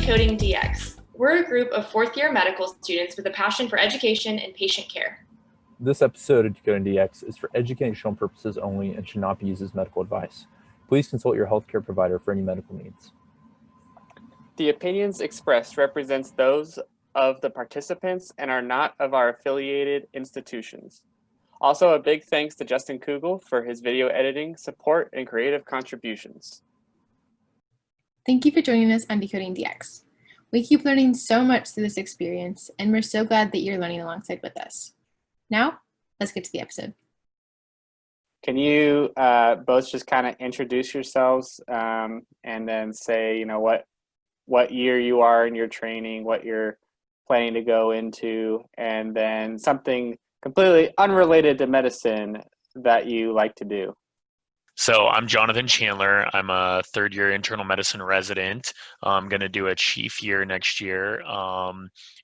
Decoding Dx. We're a group of fourth-year medical students with a passion for education and patient care. This episode of Decoding DX is for educational purposes only and should not be used as medical advice. Please consult your healthcare provider for any medical needs. The opinions expressed represents those of the participants and are not of our affiliated institutions. Also, a big thanks to Justin Kugel for his video editing, support, and creative contributions. Thank you for joining us on Decoding DX. We keep learning so much through this experience, and we're so glad that you're learning alongside with us. Now, let's get to the episode. Can you both just kind of introduce yourselves and then say, what year you are in your training, what you're planning to go into, and then something completely unrelated to medicine that you like to do? So I'm Jonathan Chandler. I'm a third-year internal medicine resident. I'm going to do a chief year next year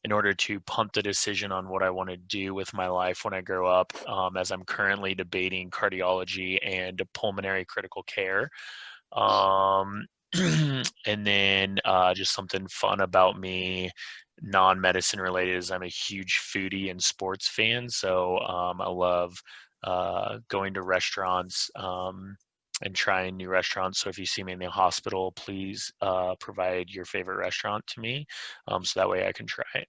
in order to pump the decision on what I want to do with my life when I grow up, as I'm currently debating cardiology and pulmonary critical care. And then just something fun about me, non-medicine related, is I'm a huge foodie and sports fan. So I love going to restaurants and trying new restaurants. So if you see me in the hospital, please provide your favorite restaurant to me, so that way I can try it.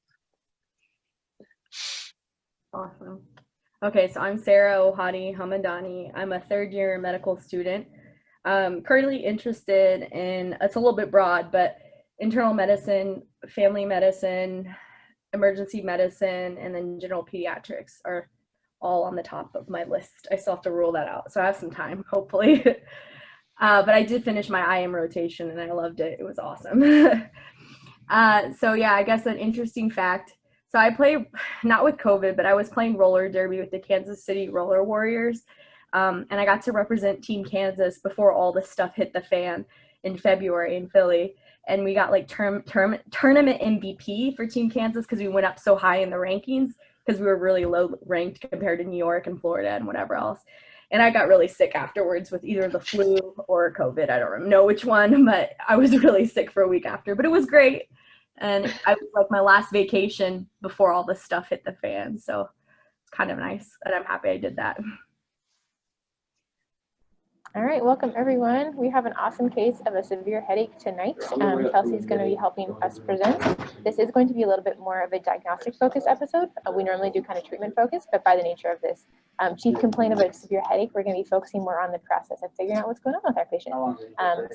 Awesome. Okay, so I'm Sara Ohadi-Hamadani. I'm a third-year medical student. Currently interested in, it's a little bit broad, but internal medicine, family medicine, emergency medicine, and then general pediatrics are all on the top of my list. I still have to rule that out, so I have some time, hopefully. But I did finish my IM rotation, and I loved it. It was awesome. So yeah, I guess an interesting fact. So I play, not with COVID, but I was playing roller derby with the Kansas City Roller Warriors, and I got to represent Team Kansas before all this stuff hit the fan in February in Philly. And we got like tournament MVP for Team Kansas because we went up so high in the rankings, because we were really low ranked compared to New York and Florida and whatever else. And I got really sick afterwards with either the flu or COVID. I don't know which one, but I was really sick for a week after, but it was great. And I was like my last vacation before all this stuff hit the fan. So it's kind of nice, and I'm happy I did that. All right, welcome everyone. We have an awesome case of a severe headache tonight. Kelsey's going to be helping us present. This is going to be a little bit more of a diagnostic focused episode. We normally do kind of treatment focused, but by the nature of this chief complaint of a severe headache, we're going to be focusing more on the process of figuring out what's going on with our patient.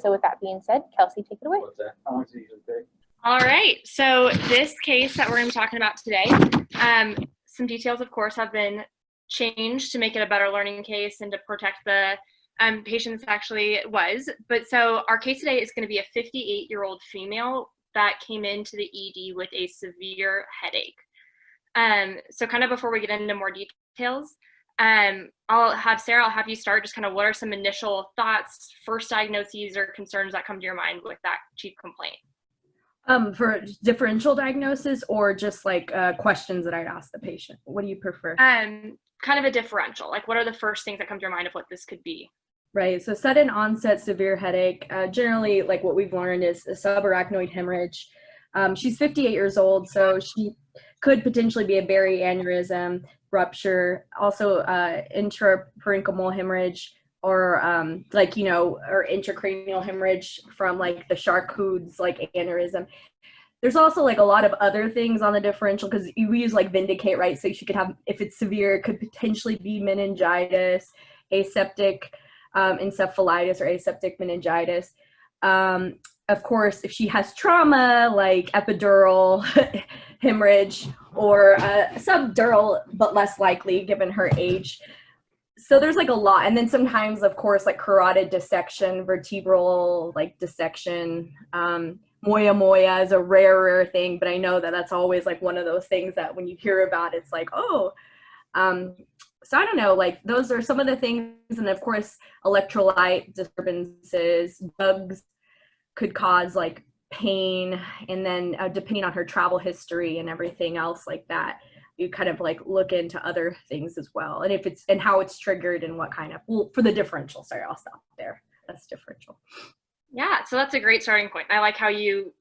So with that being said, Kelsey, take it away. All right, so this case that we're going to be talking about today, some details, of course, have been changed to make it a better learning case and to protect the patients actually was. But so our case today is going to be a 58-year-old female that came into the ED with a severe headache. So kind of before we get into more details, I'll have you start just kind of what are some initial thoughts, first diagnoses or concerns that come to your mind with that chief complaint? For differential diagnosis or just like questions that I'd ask the patient? What do you prefer? Kind of a differential. Like what are the first things that come to your mind of what this could be? Right, so sudden onset severe headache, generally like what we've learned is a subarachnoid hemorrhage. She's 58 years old, so she could potentially be a Barry aneurysm, rupture, also intraparenchymal hemorrhage, or or intracranial hemorrhage from like the Charcot's like aneurysm. There's also like a lot of other things on the differential because we use like Vindicate, right? So she could have, if it's severe, it could potentially be meningitis, aseptic encephalitis or aseptic meningitis. Of course, if she has trauma like epidural hemorrhage or subdural, but less likely given her age. So there's like a lot. And then sometimes, of course, like carotid dissection, vertebral like dissection, moya is a rare thing, but I know that that's always like one of those things that when you hear about, it's like, oh, so I don't know, like those are some of the things. And of course, electrolyte disturbances, drugs could cause like pain. And then depending on her travel history and everything else like that, you kind of like look into other things as well. And if it's, and how it's triggered and what kind of, well, for the differential, sorry, I'll stop there. That's differential. Yeah, so that's a great starting point. I like how you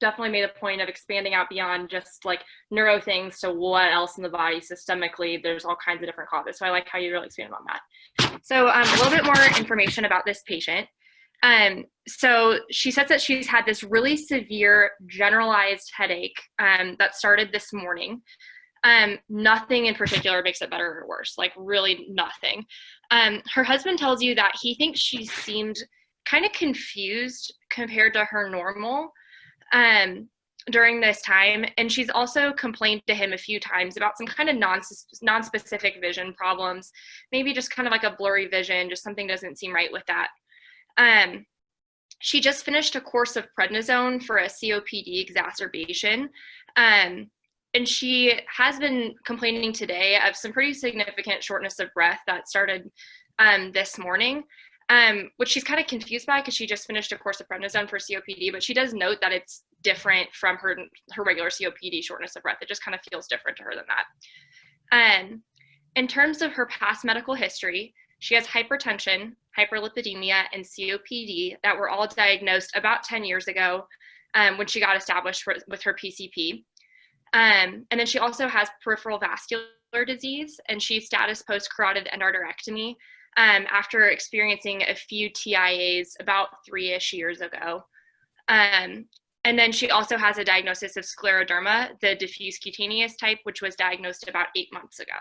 definitely made a point of expanding out beyond just like neuro things to what else in the body systemically. There's all kinds of different causes. So I like how you really expanded on that. So a little bit more information about this patient. So she says that she's had this really severe generalized headache that started this morning. Nothing in particular makes it better or worse, like really nothing. Her husband tells you that he thinks she seemed kind of confused compared to her normal during this time. And she's also complained to him a few times about some kind of non-specific vision problems, maybe just kind of like a blurry vision, just something doesn't seem right with that. She just finished a course of prednisone for a COPD exacerbation. And she has been complaining today of some pretty significant shortness of breath that started this morning, which she's kind of confused by because she just finished a course of prednisone for COPD, but she does note that it's different from her regular COPD shortness of breath. It just kind of feels different to her than that. In terms of her past medical history, she has hypertension, hyperlipidemia, and COPD that were all diagnosed about 10 years ago when she got established with her PCP. And then she also has peripheral vascular disease, and she's status post-carotid endarterectomy after experiencing a few TIAs about 3-ish years ago. And then she also has a diagnosis of scleroderma, the diffuse cutaneous type, which was diagnosed about 8 months ago.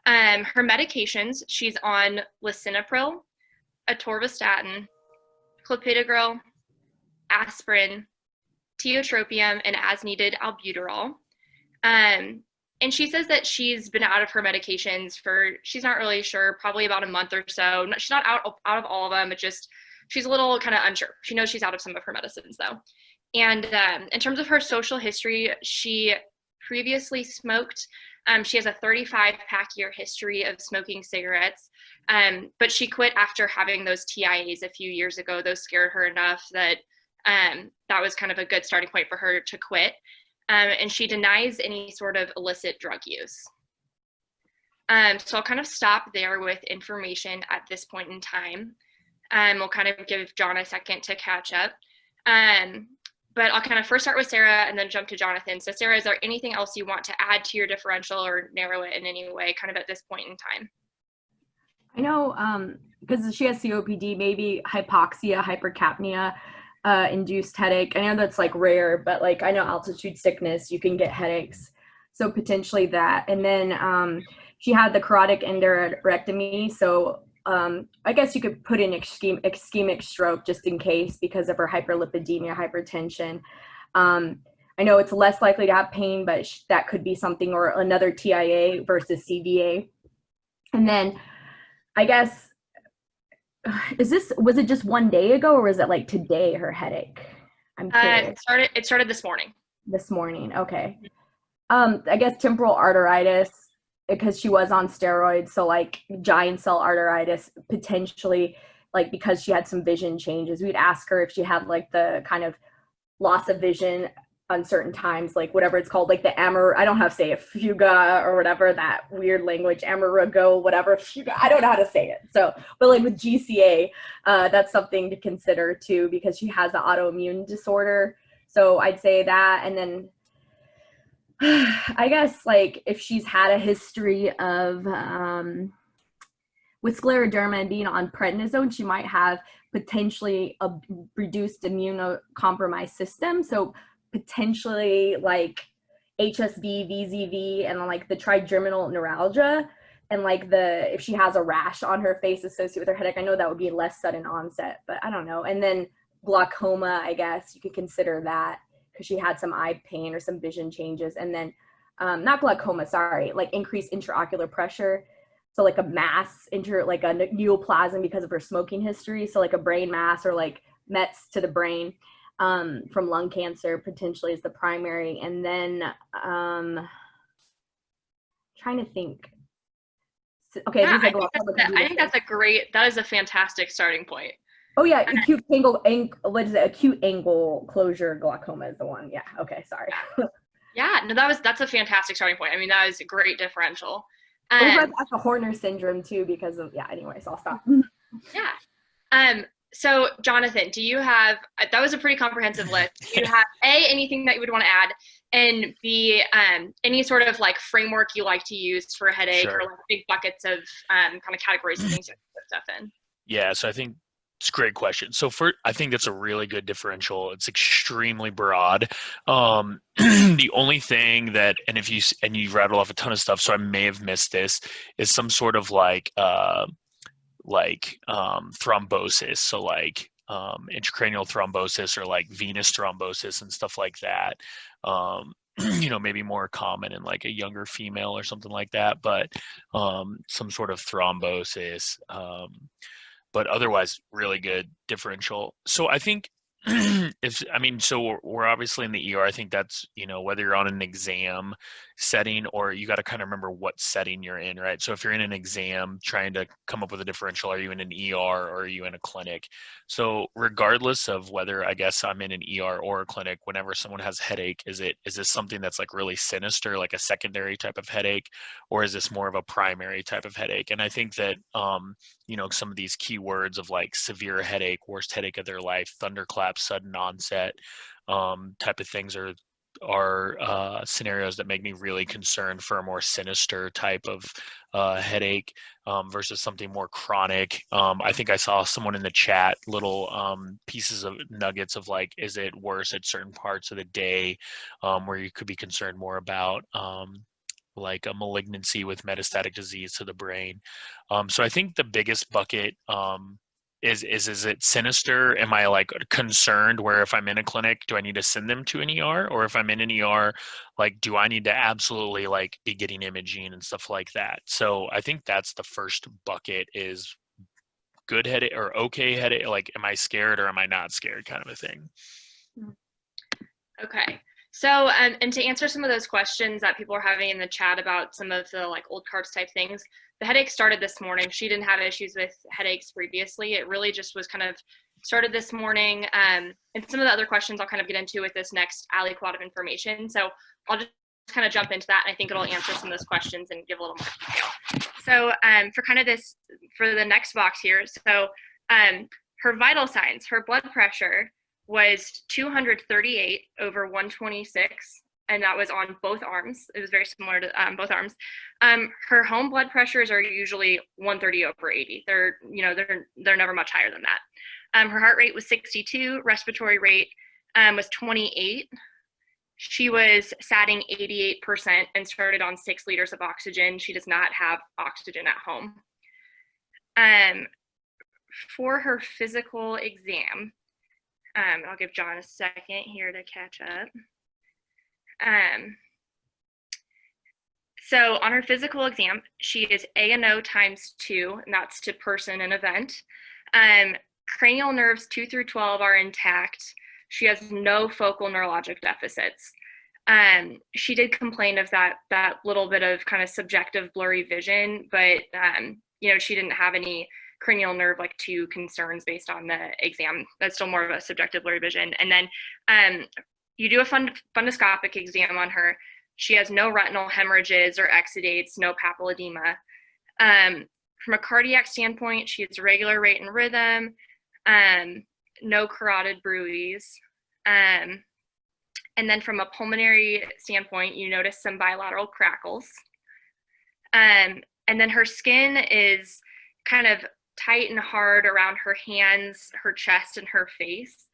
Her medications, she's on lisinopril, atorvastatin, clopidogrel, aspirin, tiotropium, and as needed albuterol. And she says that she's been out of her medications for, she's not really sure, probably about a month or so. She's not out of all of them, it just, she's a little kind of unsure. She knows she's out of some of her medicines though. And in terms of her social history, she previously smoked. She has a 35-pack year history of smoking cigarettes, but she quit after having those TIAs a few years ago. Those scared her enough that that was kind of a good starting point for her to quit. And she denies any sort of illicit drug use. So I'll kind of stop there with information at this point in time. We'll kind of give John a second to catch up. But I'll kind of first start with Sara and then jump to Jonathan. So Sara, is there anything else you want to add to your differential or narrow it in any way kind of at this point in time? I know because she has COPD, maybe hypoxia, hypercapnia, induced headache. I know that's like rare, but like I know altitude sickness, you can get headaches. So potentially that. And then she had the carotid endarterectomy. So I guess you could put in ischemic stroke just in case because of her hyperlipidemia, hypertension. I know it's less likely to have pain, but that could be something, or another TIA versus CVA. And then I guess, was it just one day ago, or was it like today, her headache? I'm curious. It started this morning. This morning, okay. I guess temporal arteritis, because she was on steroids, so like giant cell arteritis, potentially, like because she had some vision changes. We'd ask her if she had like the kind of loss of vision on certain times, like whatever it's called, like the I don't know how to say it, fuga or whatever, that weird language, Amerigo, whatever, fuga, I don't know how to say it. So, but like with GCA, that's something to consider too, because she has an autoimmune disorder. So I'd say that. And then I guess like if she's had a history of with scleroderma and being on prednisone, she might have potentially a reduced immunocompromised system. So potentially like HSV, VZV, and like the trigeminal neuralgia, and like if she has a rash on her face associated with her headache, I know that would be less sudden onset, but I don't know. And then glaucoma, I guess you could consider that, because she had some eye pain or some vision changes. And then not glaucoma, sorry, like increased intraocular pressure. So like a mass, like a neoplasm because of her smoking history. So like a brain mass or like mets to the brain from lung cancer potentially is the primary. And then trying to think. Okay, yeah, I think that is a fantastic starting point. Oh yeah, acute angle closure glaucoma is the one. Yeah. Okay. Sorry. Yeah. No, that's a fantastic starting point. I mean, that is a great differential. That's a Horner syndrome too, because of Anyways, I'll stop. Yeah. So Jonathan, do you have, that was a pretty comprehensive list. Do you have A, anything that you would want to add, and B, any sort of like framework you like to use for a headache, Sure. or like big buckets of kind of categories of things to put stuff in? Yeah, so I think it's a great question. So I think that's a really good differential. It's extremely broad. The only thing that, and you rattle off a ton of stuff, so I may have missed this, is some sort of thrombosis. So intracranial thrombosis or like venous thrombosis and stuff like that. Maybe more common in like a younger female or something like that, but some sort of thrombosis. But otherwise, really good differential. So I think so we're obviously in the ER. I think that's, whether you're on an exam setting or you got to kind of remember what setting you're in, right? So if you're in an exam trying to come up with a differential, are you in an ER or are you in a clinic? So regardless of whether, I guess, I'm in an ER or a clinic, whenever someone has a headache, is this something that's like really sinister, like a secondary type of headache, or is this more of a primary type of headache? And I think that, some of these keywords of like severe headache, worst headache of their life, thunderclap, sudden onset, type of things are scenarios that make me really concerned for a more sinister type of headache versus something more chronic. I think I saw someone in the chat, little pieces of nuggets of like, is it worse at certain parts of the day where you could be concerned more about like a malignancy with metastatic disease to the brain. So I think the biggest bucket is it sinister? Am I like concerned where if I'm in a clinic, do I need to send them to an ER? Or if I'm in an ER, like, do I need to absolutely like be getting imaging and stuff like that? So I think that's the first bucket, is good headache or okay headache. Like, am I scared or am I not scared, kind of a thing. Okay. So, and to answer some of those questions that people are having in the chat about some of the like old cards type things, the headache started this morning. She didn't have issues with headaches previously. It really just was kind of started this morning. And some of the other questions I'll kind of get into with this next aliquot of information. So I'll just kind of jump into that, and I think it'll answer some of those questions and give a little more detail. So for kind of this, for the next box here, so her vital signs, her blood pressure was 238 over 126, and that was on both arms. It was very similar to both arms. Her home blood pressures are usually 130 over 80. They're never much higher than that. Her heart rate was 62. Respiratory rate was 28. She was satting 88% and started on 6 liters of oxygen. She does not have oxygen at home. For her physical exam, I'll give John a second here to catch up. So on her physical exam, she is A&O times 2, and that's to person and event. Cranial nerves 2 through 12 are intact. She has no focal neurologic deficits. She did complain of that little bit of kind of subjective blurry vision, but she didn't have any cranial nerve like 2 concerns based on the exam. That's still more of a subjective blurry vision. And then you do a fundoscopic exam on her. She has no retinal hemorrhages or exudates, no papilledema. From a cardiac standpoint, she has regular rate and rhythm, no carotid bruits. And then from a pulmonary standpoint, you notice some bilateral crackles. And then her skin is kind of tight and hard around her hands, her chest, and her face.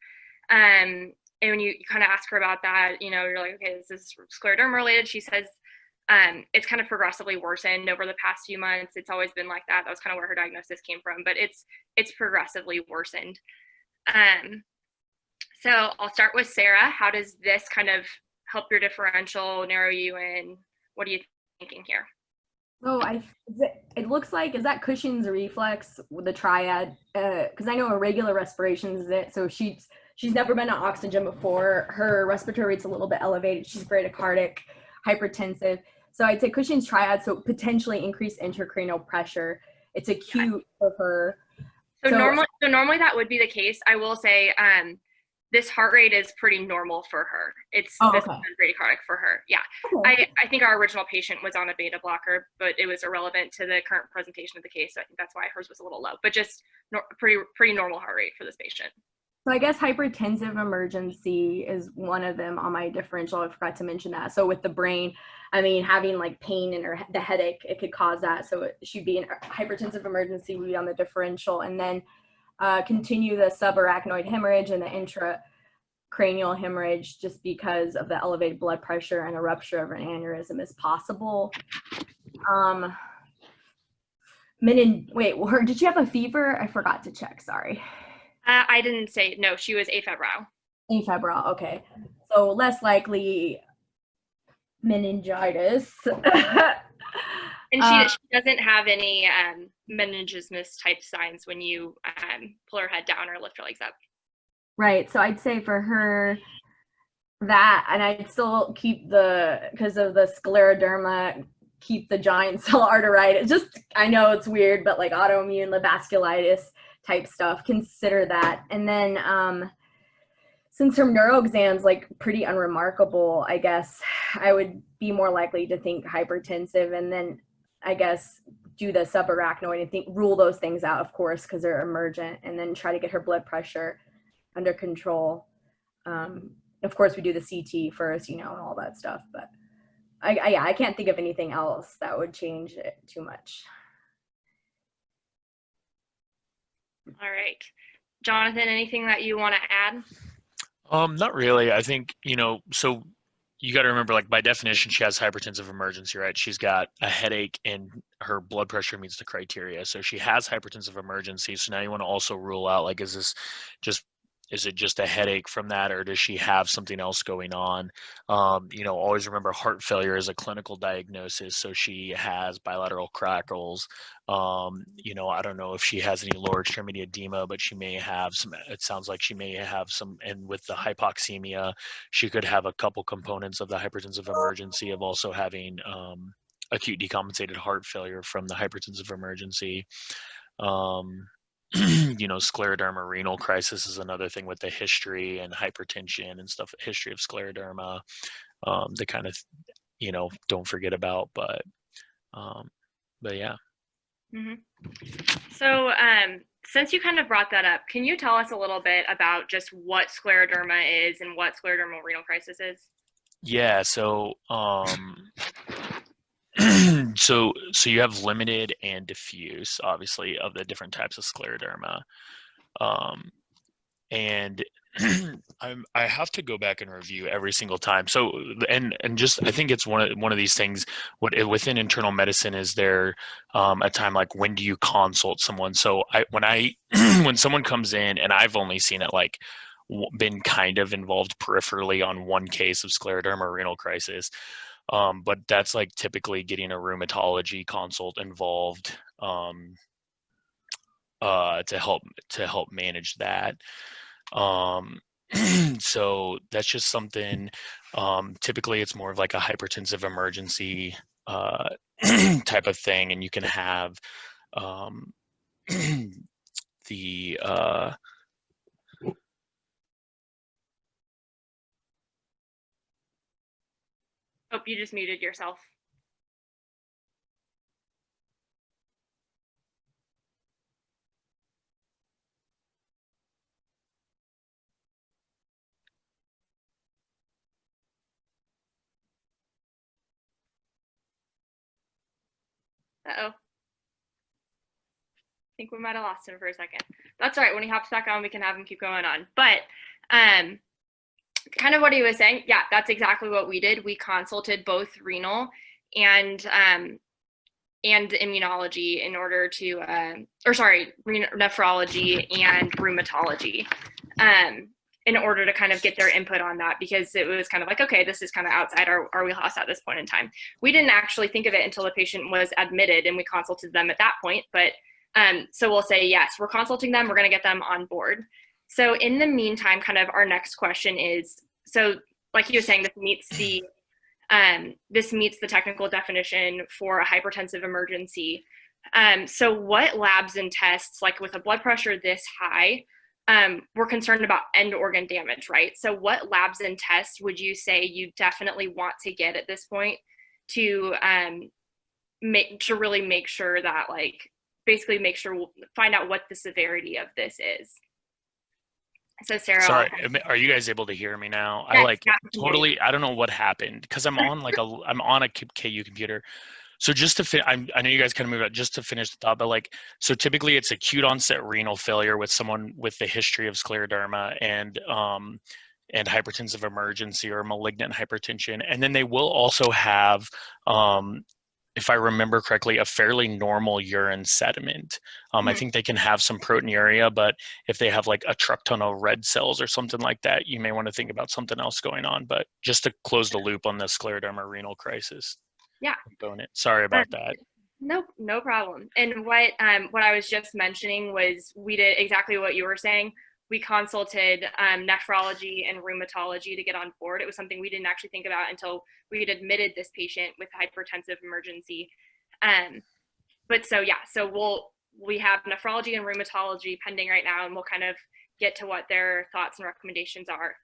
And when you kind of ask her about that, you're like, okay, is this scleroderma related? She says it's kind of progressively worsened over the past few months. It's always been like that. That was kind of where her diagnosis came from, but it's progressively worsened. So I'll start with Sara. How does this kind of help your differential, narrow you in? What are you thinking here? Oh, it looks like, is that Cushing's reflex with the triad? Because I know irregular respiration is it. So she's never been on oxygen before. Her respiratory rate's a little bit elevated. She's bradycardic, hypertensive. So I'd say Cushing's triad, so potentially increased intracranial pressure. It's acute for her. So normally that would be the case. I will say this heart rate is pretty normal for her. It's this okay. is bradycardic for her. Yeah. Okay. I think our original patient was on a beta blocker, but it was irrelevant to the current presentation of the case. So I think that's why hers was a little low, but just pretty normal heart rate for this patient. So I guess hypertensive emergency is one of them on my differential. I forgot to mention that. So with the brain, I mean, having like pain in the headache, it could cause that. So it should be an hypertensive emergency would be on the differential, and then continue the subarachnoid hemorrhage and the intracranial hemorrhage just because of the elevated blood pressure and a rupture of an aneurysm is possible. Did she have a fever? I forgot to check, sorry. I didn't say, no, she was afebrile. Afebrile, okay. So less likely meningitis. And she doesn't have any meningismus type signs when you pull her head down or lift her legs up. Right, so I'd say for her that, and I'd still keep because of the scleroderma, keep the giant cell arteritis. Just, I know it's weird, but like autoimmune vasculitis type stuff, consider that. And then since her neuro exam's like pretty unremarkable, I guess I would be more likely to think hypertensive, and then I guess do the subarachnoid and rule those things out, of course, because they're emergent, and then try to get her blood pressure under control. Of course, we do the CT first, and all that stuff, but I can't think of anything else that would change it too much. All right. Jonathan, anything that you want to add? Not really. I think, so you got to remember, like, by definition, she has hypertensive emergency, right? She's got a headache and her blood pressure meets the criteria. So she has hypertensive emergency. So now you want to also rule out, like, is it just a headache from that, or does she have something else going on? Always remember heart failure is a clinical diagnosis. So she has bilateral crackles. I don't know if she has any lower extremity edema, but she may have some, it sounds like she may have some, and with the hypoxemia, she could have a couple components of the hypertensive emergency of also having acute decompensated heart failure from the hypertensive emergency. Scleroderma renal crisis is another thing with the history and hypertension and stuff, history of scleroderma, the kind of, don't forget about, but yeah. Mm-hmm. So since you kind of brought that up, can you tell us a little bit about just what scleroderma is and what sclerodermal renal crisis is? Yeah, so so you have limited and diffuse, obviously, of the different types of scleroderma. And I have to go back and review every single time. So, and just, I think it's one of these things within internal medicine, is there a time, like, when do you consult someone? So when someone comes in, and I've only seen it, like, been kind of involved peripherally on one case of scleroderma renal crisis. But that's like typically getting a rheumatology consult involved to help manage that. So that's just something, typically it's more of like a hypertensive emergency type of thing, and you can have the Oh, you just muted yourself. Uh-oh. I think we might have lost him for a second. That's all right. When he hops back on, we can have him keep going on. But kind of what he was saying, yeah, that's exactly what we did. We consulted both renal and immunology in order to, nephrology and rheumatology, in order to kind of get their input on that, because it was kind of like, okay, this is kind of outside our wheelhouse at this point in time. We didn't actually think of it until the patient was admitted, and we consulted them at that point. But so we'll say, yes, we're consulting them, we're going to get them on board. So in the meantime, kind of our next question is, so like he was saying, this meets the technical definition for a hypertensive emergency. So what labs and tests, like with a blood pressure this high, we're concerned about end organ damage, right? So what labs and tests would you say you definitely want to get at this point to really make sure that, like, basically find out what the severity of this is? So Sarah, Sorry, are you guys able to hear me now? Yes, I like yeah, I can hear you. totally, I don't know what happened because I'm on a KU computer. So just to I know you guys kind of moved out, just to finish the thought, but like, so typically it's acute onset renal failure with someone with the history of scleroderma and hypertensive emergency or malignant hypertension. And then they will also have, if I remember correctly, a fairly normal urine sediment. I think they can have some proteinuria, but if they have like a truck ton of red cells or something like that, you may want to think about something else going on. But just to close the loop on the scleroderma renal crisis. Yeah. Component. Sorry about that. No problem. And what I was just mentioning was we did exactly what you were saying. We consulted nephrology and rheumatology to get on board. It was something we didn't actually think about until we had admitted this patient with hypertensive emergency. But so yeah, so we have nephrology and rheumatology pending right now, and we'll kind of get to what their thoughts and recommendations are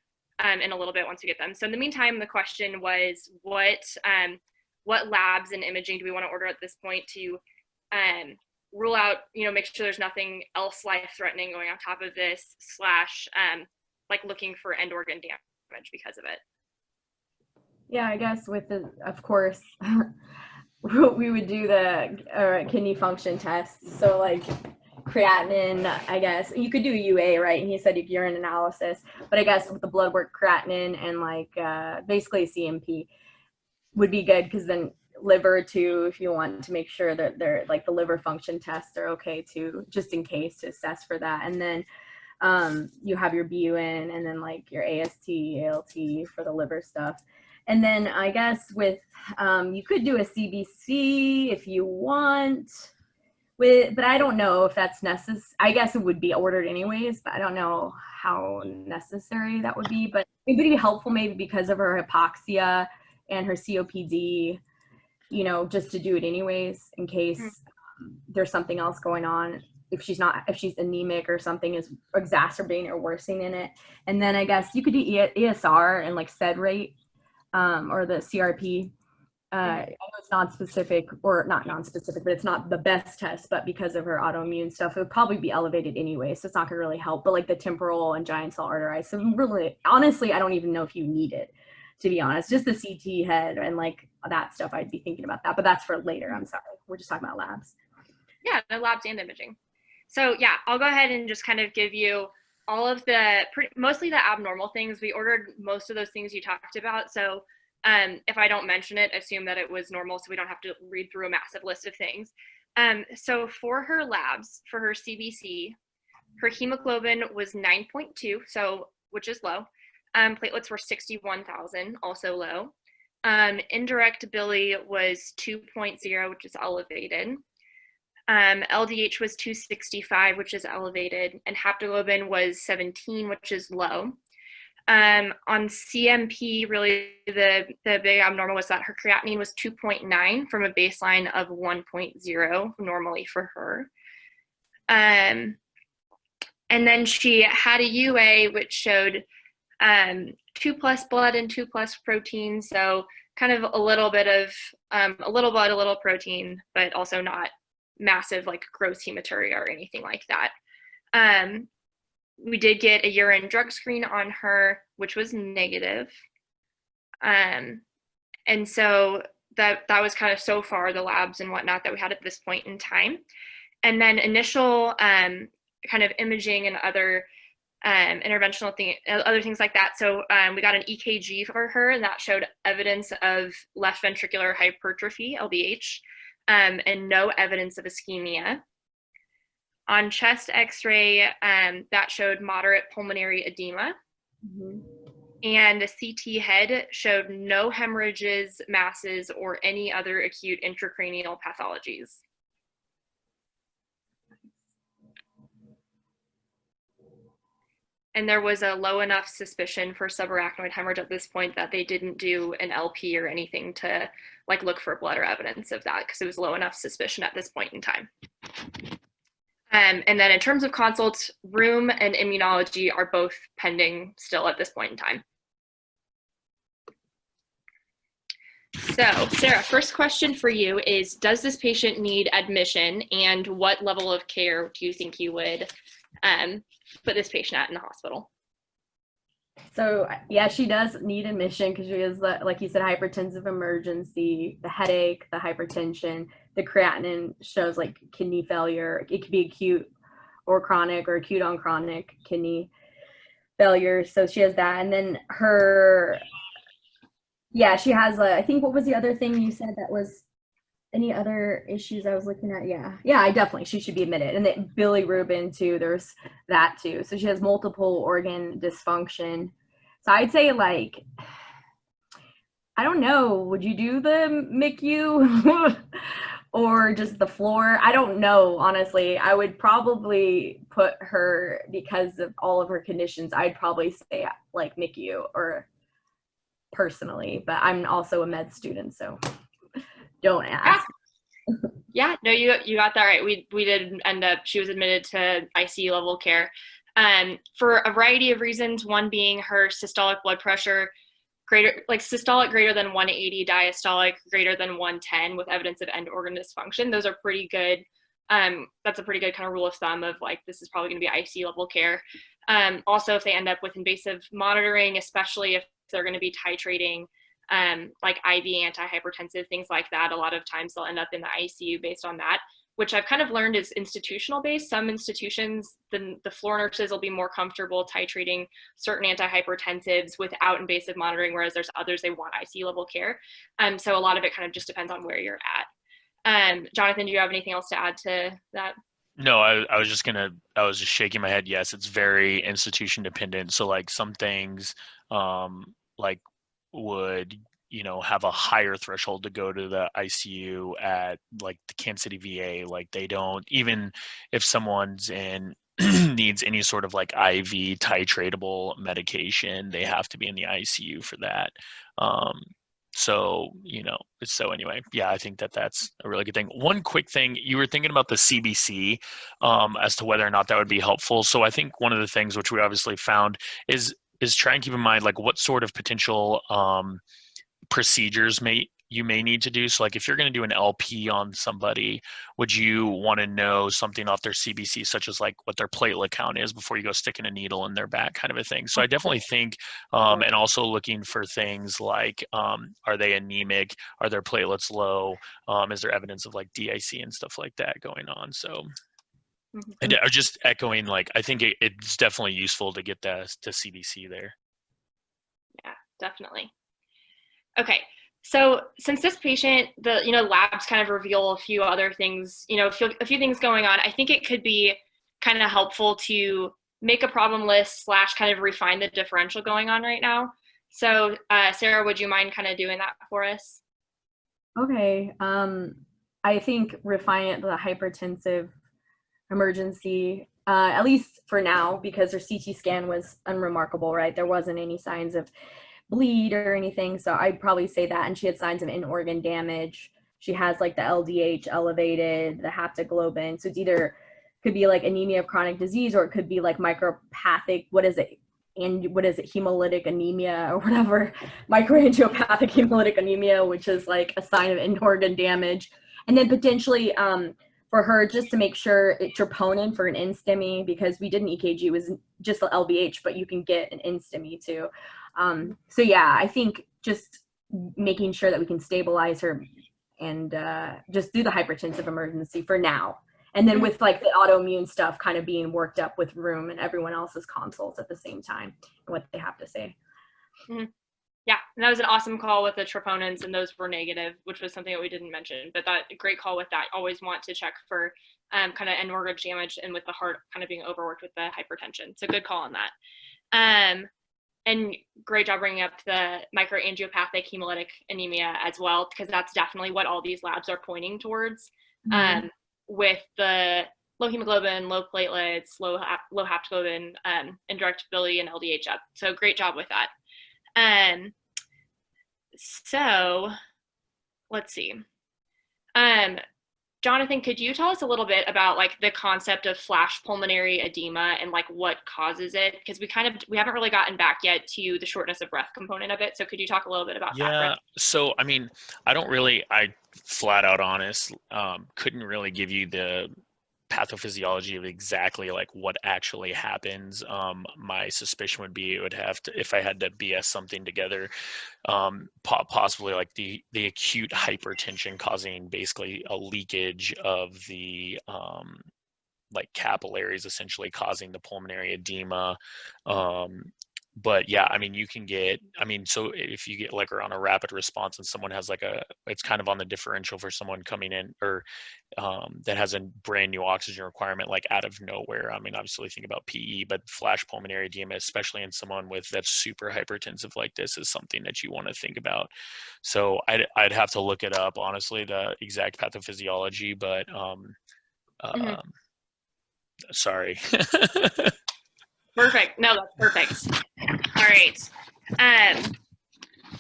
in a little bit once we get them. So in the meantime, the question was what labs and imaging do we want to order at this point to rule out, make sure there's nothing else life-threatening going on top of this, / like looking for end organ damage because of it. Yeah, I guess of course, we would do the kidney function tests. So like creatinine, I guess you could do UA, right? And he said urine analysis, but I guess with the blood work, creatinine and like basically CMP would be good, because then liver too, if you want to make sure that they're like the liver function tests are okay too, just in case, to assess for that. And then you have your BUN and then like your AST, ALT for the liver stuff. And then I guess with you could do a CBC if you want, but I don't know if that's necessary. I guess it would be ordered anyways, but I don't know how necessary that would be. But it would be helpful maybe because of her hypoxia and her COPD, just to do it anyways in case there's something else going on. If she's anemic or something is exacerbating or worsening in it. And then I guess you could do ESR and like SED rate or the CRP. I know it's non-specific, or not non-specific, but it's not the best test, but because of her autoimmune stuff, it would probably be elevated anyway, so it's not gonna really help. But like the temporal and giant cell artery, so really, honestly, I don't even know if you need it, to be honest. Just the CT head and like that stuff, I'd be thinking about that, but that's for later. I'm sorry, we're just talking about labs. Yeah, the labs and imaging. So yeah, I'll go ahead and just kind of give you all of mostly the abnormal things. We ordered most of those things you talked about. So if I don't mention it, assume that it was normal, so we don't have to read through a massive list of things. So for her labs, for her CBC, her hemoglobin was 9.2, which is low. Platelets were 61,000, also low. Indirect bili was 2.0, which is elevated. LDH was 265, which is elevated, and haptoglobin was 17, which is low. On CMP, really the big abnormal was that her creatinine was 2.9 from a baseline of 1.0 normally for her. And then she had a UA which showed 2+ blood and 2+ protein, so kind of a little bit of a little blood, a little protein, but also not massive like gross hematuria or anything like that. We did get a urine drug screen on her, which was negative. And so that was kind of so far the labs and whatnot that we had at this point in time. And then initial kind of imaging and other interventional other things like that. So we got an EKG for her, and that showed evidence of left ventricular hypertrophy, LVH, and no evidence of ischemia. On chest x-ray, that showed moderate pulmonary edema. And the CT head showed no hemorrhages, masses, or any other acute intracranial pathologies. And there was a low enough suspicion for subarachnoid hemorrhage at this point that they didn't do an LP or anything to like look for blood or evidence of that, because it was low enough suspicion at this point in time. And then in terms of consults, rheum and immunology are both pending still at this point in time. So, Sarah, first question for you is, does this patient need admission, and what level of care do you think you would put this patient at in the hospital? So yeah, she does need admission because she has, like you said, hypertensive emergency, the headache, the hypertension, the creatinine shows like kidney failure. It could be acute or chronic, or acute on chronic kidney failure. So she has that. And then she has I think, what was the other thing you said that was any other issues I was looking at? She should be admitted. And then bilirubin too, there's that too. So she has multiple organ dysfunction. So I'd say, like, I don't know, would you do the MICU or just the floor? I don't know, honestly. I would probably put her, because of all of her conditions, I'd probably say like MICU, or personally, but I'm also a med student, so don't ask. Yeah, no, you got that right. We did end up, she was admitted to ICU level care for a variety of reasons. One being her systolic blood pressure systolic greater than 180, diastolic greater than 110 with evidence of end organ dysfunction. Those are pretty good. That's a pretty good kind of rule of thumb of like, this is probably going to be ICU level care. Also, if they end up with invasive monitoring, especially if they're going to be titrating like IV antihypertensive, things like that, a lot of times they'll end up in the ICU based on that, which I've kind of learned is institutional based. Some institutions, the floor nurses will be more comfortable titrating certain antihypertensives without invasive monitoring, whereas there's others, they want ICU level care. So a lot of it kind of just depends on where you're at. Jonathan, do you have anything else to add to that? No, I was just shaking my head. Yes, it's very institution dependent. So like some things like would, have a higher threshold to go to the ICU at like the Kansas City VA. Like they don't, even if someone's in needs any sort of like IV titratable medication, they have to be in the ICU for that. So anyway, yeah, I think that's a really good thing. One quick thing, you were thinking about the CBC as to whether or not that would be helpful. So I think one of the things which we obviously found is try and keep in mind like what sort of potential procedures you may need to do. So like if you're going to do an LP on somebody, would you want to know something off their CBC, such as like what their platelet count is before you go sticking a needle in their back, kind of a thing. So I definitely think, and also looking for things like, are they anemic? Are their platelets low? Is there evidence of like DIC and stuff like that going on? So and just echoing, like, I think it's definitely useful to get that to CBC there. Yeah, definitely. Okay. So since this patient, the labs kind of reveal a few other things, a few things going on, I think it could be kind of helpful to make a problem list / kind of refine the differential going on right now. So Sarah, would you mind kind of doing that for us? Okay. I think refine the hypertensive emergency, at least for now, because her CT scan was unremarkable, right? There wasn't any signs of bleed or anything, so I'd probably say that. And she had signs of in-organ damage. She has like the LDH elevated, the haptoglobin, so it's either could be like anemia of chronic disease, or it could be like micropathic, hemolytic anemia or whatever, microangiopathic hemolytic anemia, which is like a sign of in-organ damage. And then potentially for her, just to make sure, troponin for an in-STEMI, because we did an EKG, it was just the LVH, but you can get an in-STEMI too. So yeah, I think just making sure that we can stabilize her and just do the hypertensive emergency for now. And then with like the autoimmune stuff kind of being worked up with rheum and everyone else's consults at the same time and what they have to say. Mm-hmm. Yeah, and that was an awesome call with the troponins, and those were negative, which was something that we didn't mention. But that great call with that. Always want to check for kind of end organ damage, and with the heart kind of being overworked with the hypertension. So good call on that. And great job bringing up the microangiopathic hemolytic anemia as well, because that's definitely what all these labs are pointing towards, with the low hemoglobin, low platelets, low haptoglobin, injectability, and LDH up. So great job with that. So let's see. Jonathan, could you tell us a little bit about like the concept of flash pulmonary edema and like what causes it? Because we haven't really gotten back yet to the shortness of breath component of it. So could you talk a little bit about that? Yeah. So, I mean, I flat out honest, couldn't really give you the pathophysiology of exactly like what actually happens. My suspicion would be it would have to, if I had to BS something together, possibly like the acute hypertension causing basically a leakage of the like capillaries, essentially causing the pulmonary edema. But yeah, I mean, you can get, I mean, so if you get like on a rapid response and someone has like it's kind of on the differential for someone coming in or that has a brand new oxygen requirement, like out of nowhere. I mean, obviously think about PE, but flash pulmonary edema, especially in someone that's super hypertensive like this, is something that you want to think about. So I'd have to look it up, honestly, the exact pathophysiology, but sorry. Perfect. No, that's perfect. All right.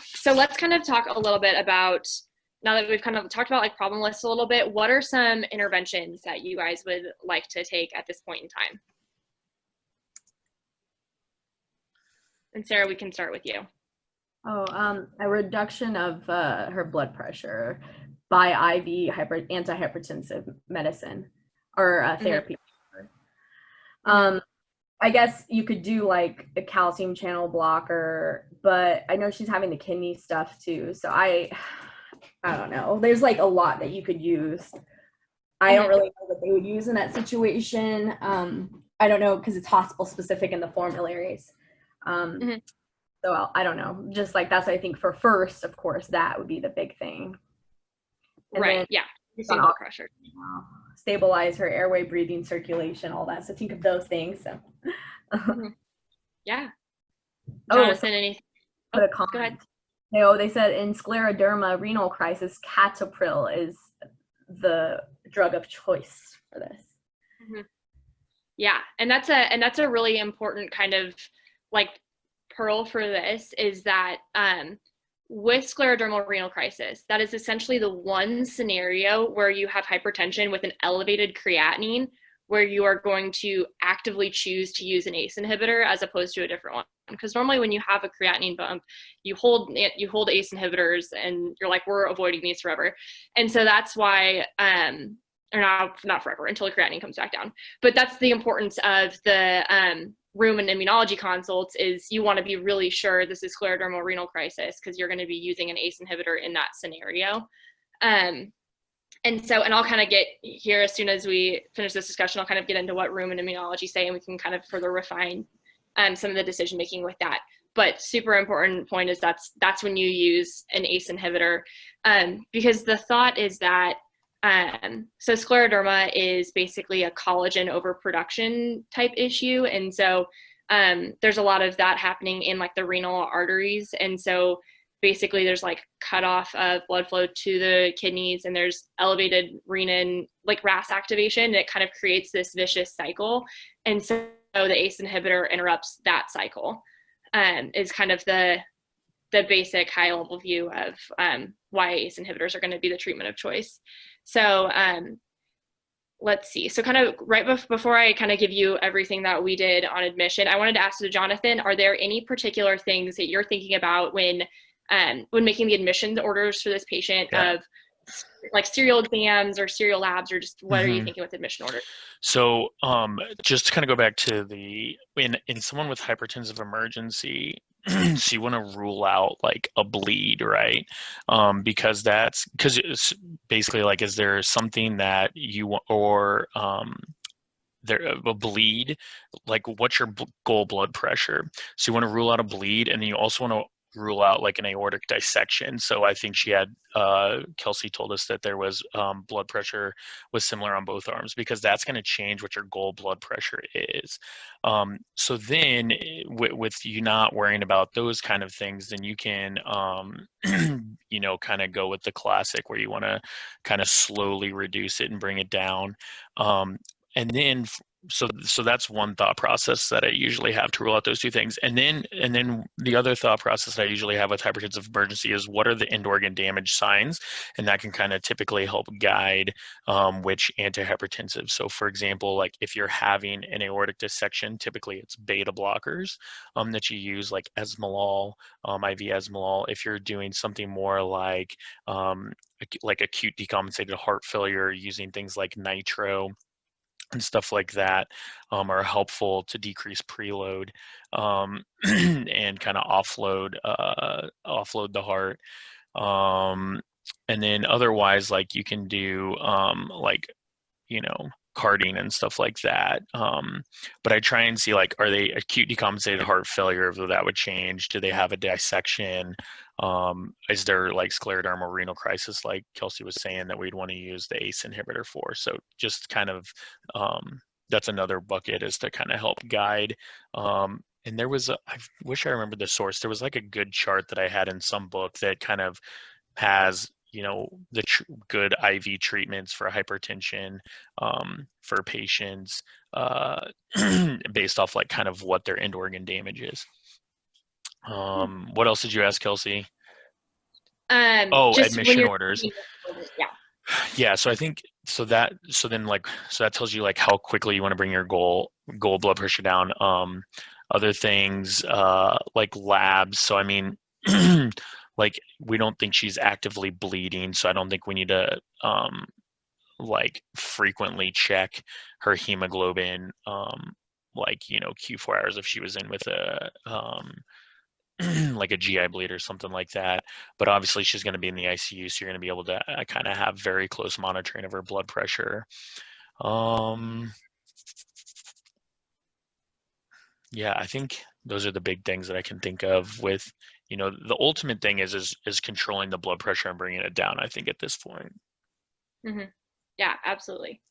So let's kind of talk a little bit about, now that we've kind of talked about like problem lists a little bit, what are some interventions that you guys would like to take at this point in time? And Sarah, we can start with you. A reduction of her blood pressure by IV antihypertensive medicine or therapy. I guess you could do like a calcium channel blocker, but I know she's having the kidney stuff too. So I don't know. There's like a lot that you could use. I don't really know what they would use in that situation. I don't know because it's hospital specific in the formularies. So I don't know. Just like that's I think for first, of course, that would be the big thing. And right. Yeah. Blood pressure. Stabilize her airway, breathing, circulation, all that. So think of those things. So. Yeah. Jonathan, anything? Put a comment. Go ahead. They said in scleroderma renal crisis, captopril is the drug of choice for this. Yeah, and that's a really important kind of like pearl for this is that with sclerodermal renal crisis, that is essentially the one scenario where you have hypertension with an elevated creatinine, where you are going to actively choose to use an ACE inhibitor as opposed to a different one. Because normally when you have a creatinine bump, you hold ACE inhibitors and you're like, we're avoiding these forever. And so that's why, or not forever, until the creatinine comes back down. But that's the importance of the room and immunology consults is you want to be really sure this is sclerodermal renal crisis because you're going to be using an ACE inhibitor in that scenario. And I'll kind of get here as soon as we finish this discussion, I'll kind of get into what room and immunology say, and we can kind of further refine some of the decision making with that. But super important point is that's when you use an ACE inhibitor, because the thought is that so scleroderma is basically a collagen overproduction type issue, and so there's a lot of that happening in like the renal arteries, and so basically there's like cutoff of blood flow to the kidneys, and there's elevated renin, like RAS activation, and it kind of creates this vicious cycle. And so the ACE inhibitor interrupts that cycle, is kind of the basic high level view of why ACE inhibitors are going to be the treatment of choice. So let's see. So kind of right before I kind of give you everything that we did on admission, I wanted to ask Jonathan, are there any particular things that you're thinking about when making the admissions orders for this patient of like serial exams or serial labs, or just what are you thinking with admission orders? So just to kind of go back to in someone with hypertensive emergency, so you want to rule out like a bleed, right? Because it's basically like, is there something that you want, or there a bleed, like what's your goal blood pressure? So you want to rule out a bleed, and then you also want to rule out like an aortic dissection. So I think she had Kelsey told us that there was blood pressure was similar on both arms, because that's going to change what your goal blood pressure is. So then with you not worrying about those kind of things, then you can kind of go with the classic where you want to kind of slowly reduce it and bring it down. And then so that's one thought process that I usually have to rule out those two things. And then the other thought process that I usually have with hypertensive emergency is what are the end organ damage signs, and that can kind of typically help guide which antihypertensive. So for example, like if you're having an aortic dissection, typically it's beta blockers that you use, like esmolol, IV esmolol. If you're doing something more like acute decompensated heart failure, using things like nitro and stuff like that are helpful to decrease preload and kind of offload the heart. And then otherwise, like you can do carding and stuff like that. But I try and see, like, are they acute decompensated heart failure? If that would change. Do they have a dissection? Is there like sclerodermal renal crisis, like Kelsey was saying, that we'd want to use the ACE inhibitor for? So just kind of, that's another bucket, is to kind of help guide. And there was, I wish I remembered the source. There was like a good chart that I had in some book that kind of has, the good IV treatments for hypertension for patients based off like kind of what their end organ damage is. What else did you ask, Kelsey? Admission orders. Yeah. So I think so that tells you like how quickly you want to bring your goal blood pressure down. Other things like labs. So I mean. Like, we don't think she's actively bleeding, so I don't think we need to frequently check her hemoglobin Q4 hours if she was in with a like a GI bleed or something like that. But obviously she's going to be in the ICU, so you're going to be able to kind of have very close monitoring of her blood pressure. Yeah, I think those are the big things that I can think of with, the ultimate thing is controlling the blood pressure and bringing it down, I think, at this point. Mm-hmm. Yeah, absolutely.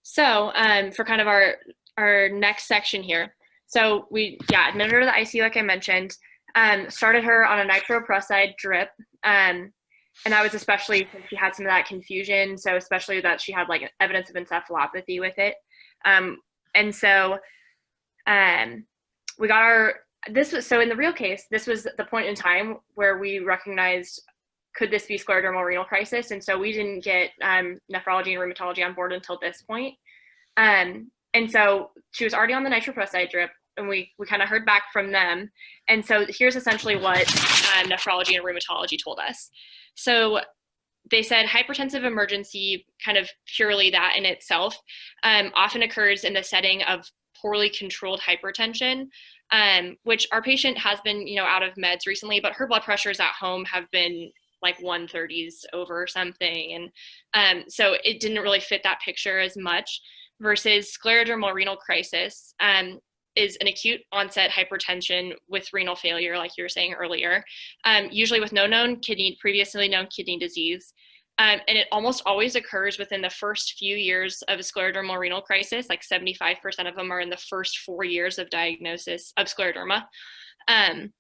So for kind of our next section here. So we, admitted her to the ICU, like I mentioned, started her on a nitroprusside drip. And that was especially since she had some of that confusion. So especially that she had like evidence of encephalopathy with it. And so we got so in the real case, this was the point in time where we recognized, could this be sclerodermal renal crisis? And so we didn't get nephrology and rheumatology on board until this point. And so she was already on the nitroprusside drip, and we kind of heard back from them. And so here's essentially what nephrology and rheumatology told us. So they said hypertensive emergency, kind of purely that in itself, often occurs in the setting of poorly controlled hypertension, which our patient has been, out of meds recently, but her blood pressures at home have been like 130s over something. And so it didn't really fit that picture as much, versus sclerodermal renal crisis is an acute onset hypertension with renal failure, like you were saying earlier, usually with no previously known kidney disease. And it almost always occurs within the first few years of a sclerodermal renal crisis. Like 75% of them are in the first 4 years of diagnosis of scleroderma. And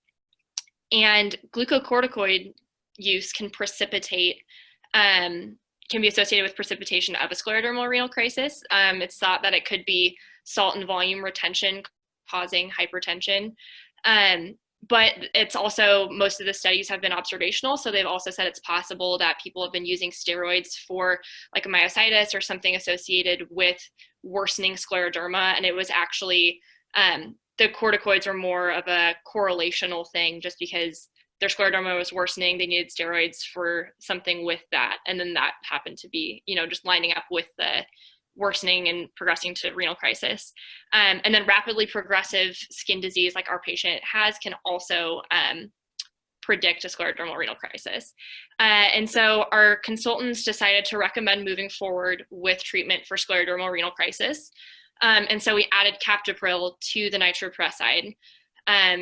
glucocorticoid use can be associated with precipitation of a sclerodermal renal crisis. It's thought that it could be salt and volume retention causing hypertension. But it's also, most of the studies have been observational. So they've also said it's possible that people have been using steroids for like a myositis or something associated with worsening scleroderma. And it was actually, the corticoids were more of a correlational thing, just because their scleroderma was worsening. They needed steroids for something with that. And then that happened to be, just lining up with the worsening and progressing to renal crisis. And then rapidly progressive skin disease, like our patient has, can also predict a sclerodermal renal crisis. And so our consultants decided to recommend moving forward with treatment for sclerodermal renal crisis. And so we added captopril to the nitroprusside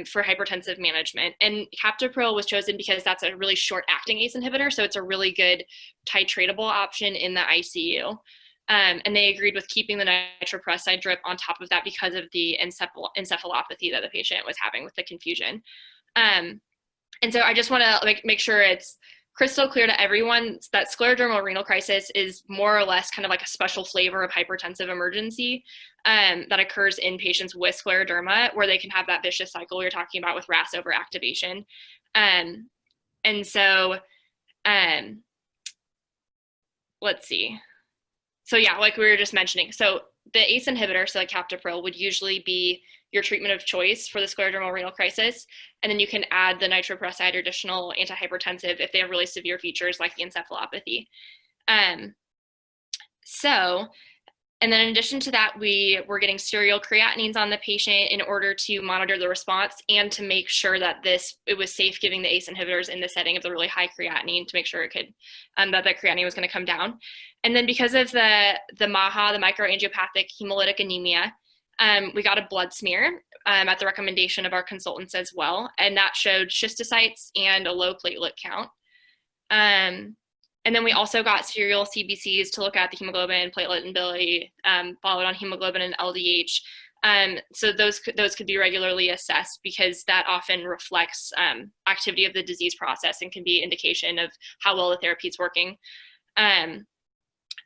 for hypertensive management. And captopril was chosen because that's a really short-acting ACE inhibitor, so it's a really good titratable option in the ICU. And they agreed with keeping the nitroprusside drip on top of that because of the encephalopathy that the patient was having with the confusion. And so I just want to make sure it's crystal clear to everyone that sclerodermal renal crisis is more or less kind of like a special flavor of hypertensive emergency that occurs in patients with scleroderma, where they can have that vicious cycle we were talking about with RAS overactivation. And so, let's see. So yeah, like we were just mentioning, so the ACE inhibitor, so like captopril, would usually be your treatment of choice for the sclerodermal renal crisis. And then you can add the nitroprusside or additional antihypertensive if they have really severe features like the encephalopathy. And then in addition to that, we were getting serial creatinines on the patient in order to monitor the response and to make sure that it was safe giving the ACE inhibitors in the setting of the really high creatinine, to make sure it could, that the creatinine was going to come down. And then because of the MAHA, the microangiopathic hemolytic anemia, we got a blood smear at the recommendation of our consultants as well. And that showed schistocytes and a low platelet count. And then we also got serial CBCs to look at the hemoglobin, platelet, and bilirubin, followed on hemoglobin and LDH. So those could be regularly assessed because that often reflects activity of the disease process and can be indication of how well the therapy is working. And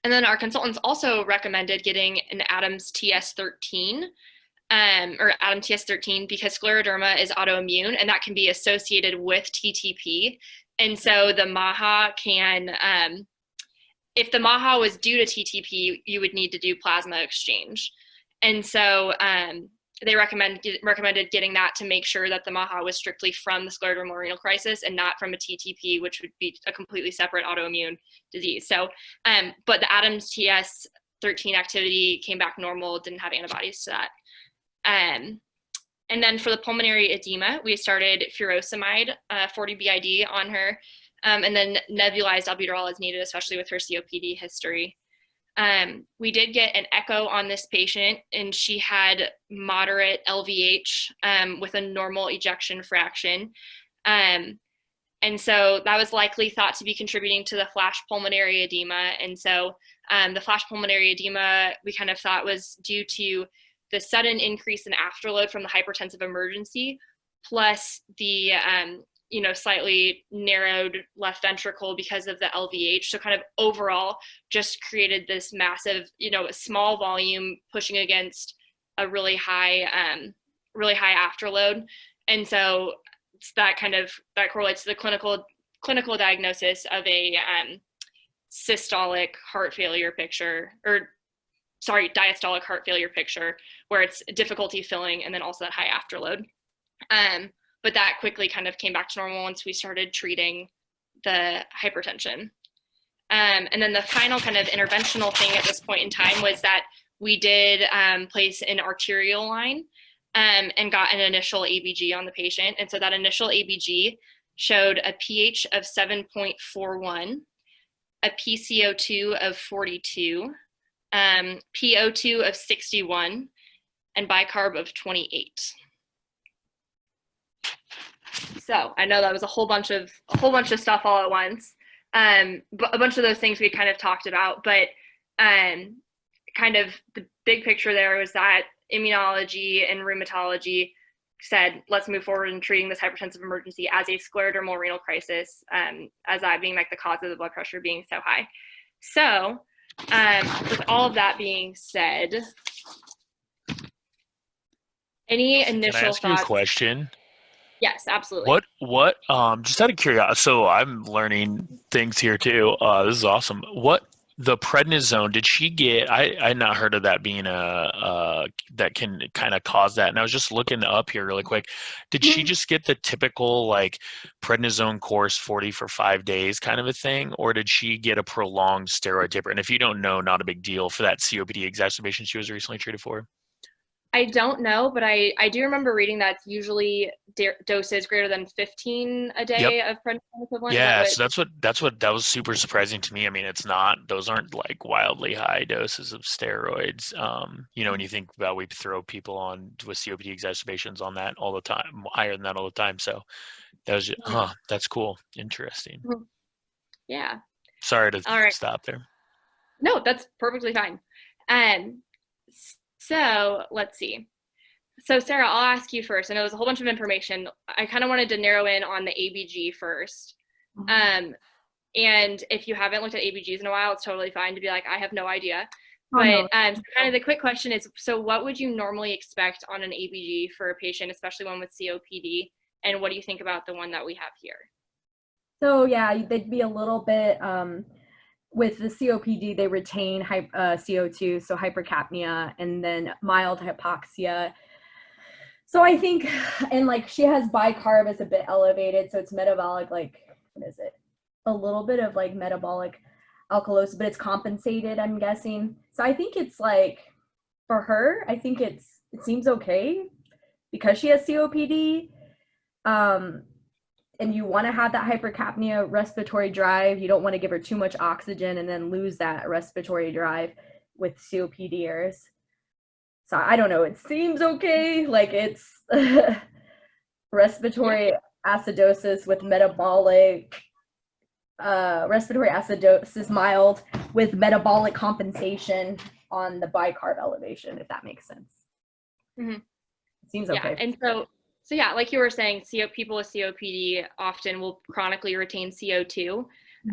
then our consultants also recommended getting an Adams TS13, or Adam TS13, because scleroderma is autoimmune and that can be associated with TTP. And so the MAHA can, if the MAHA was due to TTP, you would need to do plasma exchange. And so they recommended getting that to make sure that the MAHA was strictly from the sclerodermal renal crisis and not from a TTP, which would be a completely separate autoimmune disease. So, but the Adams TS13 activity came back normal, didn't have antibodies to that. And then for the pulmonary edema, we started furosemide, 40 BID on her, and then nebulized albuterol as needed, especially with her COPD history. We did get an echo on this patient, and she had moderate LVH with a normal ejection fraction. And so that was likely thought to be contributing to the flash pulmonary edema. And so the flash pulmonary edema we kind of thought was due to the sudden increase in afterload from the hypertensive emergency, plus the slightly narrowed left ventricle because of the LVH. So kind of overall just created this massive, small volume pushing against a really high afterload. And so that correlates to the clinical diagnosis of a systolic heart failure picture, diastolic heart failure picture, where it's difficulty filling and then also that high afterload. But that quickly kind of came back to normal once we started treating the hypertension. And then the final kind of interventional thing at this point in time was that we did place an arterial line and got an initial ABG on the patient. And so that initial ABG showed a pH of 7.41, a PCO2 of 42, PO2 of 61, and bicarb of 28. So I know that was a whole bunch of stuff all at once. But a bunch of those things we kind of talked about, but kind of the big picture there was that immunology and rheumatology said, let's move forward in treating this hypertensive emergency as a sclerodermal renal crisis, as that being like the cause of the blood pressure being so high. So with all of that being said, any initial Can I ask thoughts? you a question? Yes, absolutely. What just out of curiosity, so I'm learning things here too. This is awesome. What the prednisone, did she get? I had not heard of that being that can kind of cause that. And I was just looking up here really quick. Did she just get the typical like prednisone course 40 for 5 days kind of a thing? Or did she get a prolonged steroid taper? And if you don't know, not a big deal for that COPD exacerbation she was recently treated for. I don't know, but I do remember reading that it's usually doses greater than 15 a day of prednisone equivalent. Yeah, so that was super surprising to me. I mean, those aren't like wildly high doses of steroids. When you think about, we throw people on with COPD exacerbations on that all the time, higher than that all the time. So that was just, that's cool. Interesting. Yeah. Sorry to stop there. No, that's perfectly fine. So let's see. So Sarah, I'll ask you first. I know there's a whole bunch of information. I kind of wanted to narrow in on the ABG first. And if you haven't looked at ABGs in a while, it's totally fine to be like, I have no idea. Oh, no. But so kind of the quick question is, so what would you normally expect on an ABG for a patient, especially one with COPD? And what do you think about the one that we have here? So yeah, they'd be a little bit, with the COPD, they retain CO2, so hypercapnia, and then mild hypoxia. So I think, and like she has bicarb is a bit elevated, so it's metabolic, like, what is it? A little bit of like metabolic alkalosis, but it's compensated, I'm guessing. So I think it's like, for her, I think it seems okay because she has COPD. And you want to have that hypercapnia respiratory drive. You don't want to give her too much oxygen and then lose that respiratory drive with COPDers. So I don't know, it seems okay. Like it's respiratory acidosis with metabolic, respiratory acidosis mild with metabolic compensation on the bicarb elevation, if that makes sense. Mm-hmm. It seems okay. Yeah, and so yeah, like you were saying, people with COPD often will chronically retain CO2,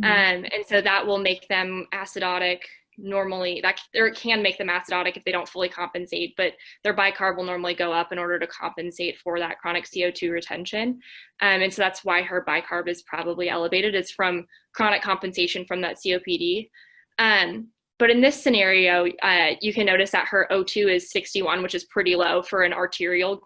and so that will make them acidotic normally. Or it can make them acidotic if they don't fully compensate, but their bicarb will normally go up in order to compensate for that chronic CO2 retention. And so that's why her bicarb is probably elevated. It's from chronic compensation from that COPD. But in this scenario, you can notice that her O2 is 61, which is pretty low for an arterial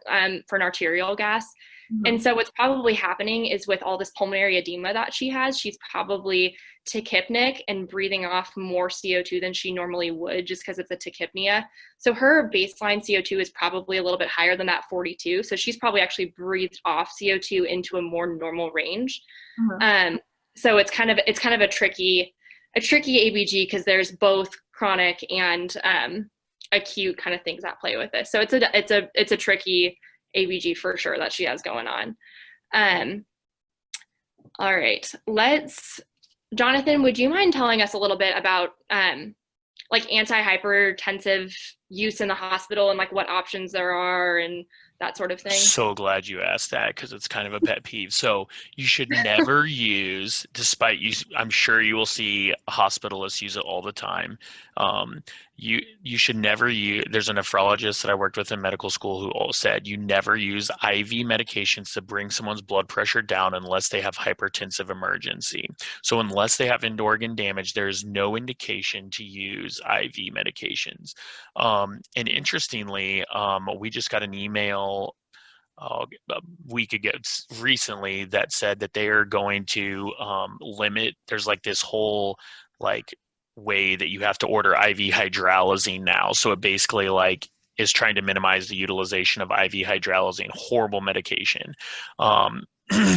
gas. Mm-hmm. And so what's probably happening is with all this pulmonary edema that she has, she's probably tachypnic and breathing off more CO2 than she normally would just because of the tachypnia. So her baseline CO2 is probably a little bit higher than that 42. So she's probably actually breathed off CO2 into a more normal range. Mm-hmm. So it's kind of a tricky ABG because there's both chronic and acute kind of things at play with this. So it's a tricky ABG for sure that she has going on. All right, Jonathan, would you mind telling us a little bit about like antihypertensive use in the hospital and like what options there are and that sort of thing? So glad you asked that because it's kind of a pet peeve. So you should never use, I'm sure you will see hospitalists use it all the time. You should never use, there's a nephrologist that I worked with in medical school who said you never use IV medications to bring someone's blood pressure down unless they have hypertensive emergency. So unless they have end organ damage, there's no indication to use IV medications. And interestingly, we just got an email a week ago recently that said that they are going to limit, there's like this whole like way that you have to order IV hydralazine now. So it basically like is trying to minimize the utilization of IV hydralazine, horrible medication.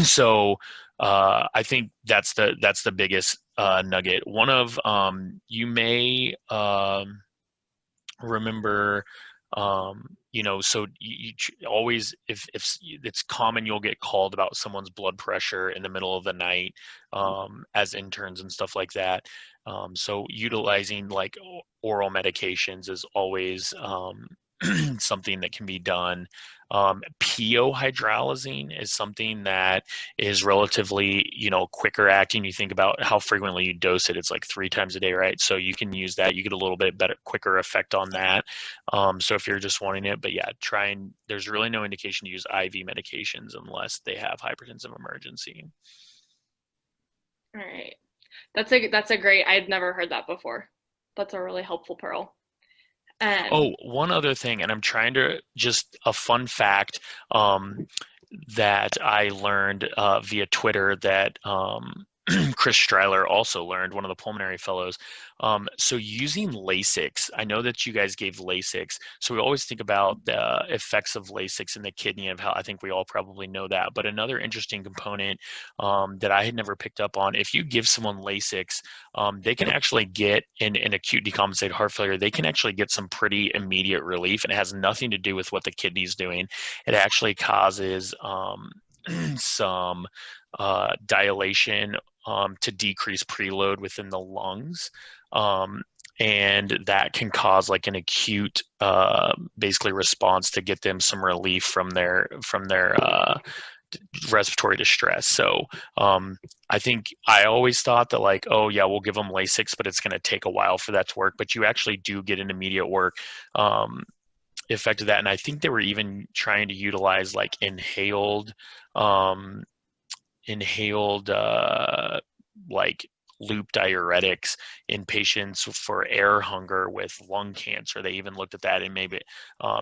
So I think that's the biggest nugget. One of you may remember, so you always, if it's common, you'll get called about someone's blood pressure in the middle of the night as interns and stuff like that. So utilizing like oral medications is always something that can be done. PO hydralazine is something that is relatively, quicker acting. You think about how frequently you dose it. It's like 3 times a day, right? So you can use that. You get a little bit better, quicker effect on that. So if you're just wanting it, but yeah, there's really no indication to use IV medications unless they have hypertensive emergency. All right. That's a great, I'd never heard that before. That's a really helpful pearl. One other thing, and I'm trying to just a fun fact that I learned via Twitter that Chris Streiler also learned, one of the pulmonary fellows. So using Lasix, I know that you guys gave Lasix. So we always think about the effects of Lasix in the kidney and how I think we all probably know that. But another interesting component that I had never picked up on, if you give someone Lasix, they can actually get in acute decompensated heart failure, they can actually get some pretty immediate relief, and it has nothing to do with what the kidney's doing. It actually causes some dilation to decrease preload within the lungs. And that can cause like an acute basically response to get them some relief from their respiratory distress. So I think I always thought that like, oh yeah, we'll give them Lasix, but it's going to take a while for that to work. But you actually do get an immediate work effect of that. And I think they were even trying to utilize like inhaled like loop diuretics in patients for air hunger with lung cancer. They even looked at that, and maybe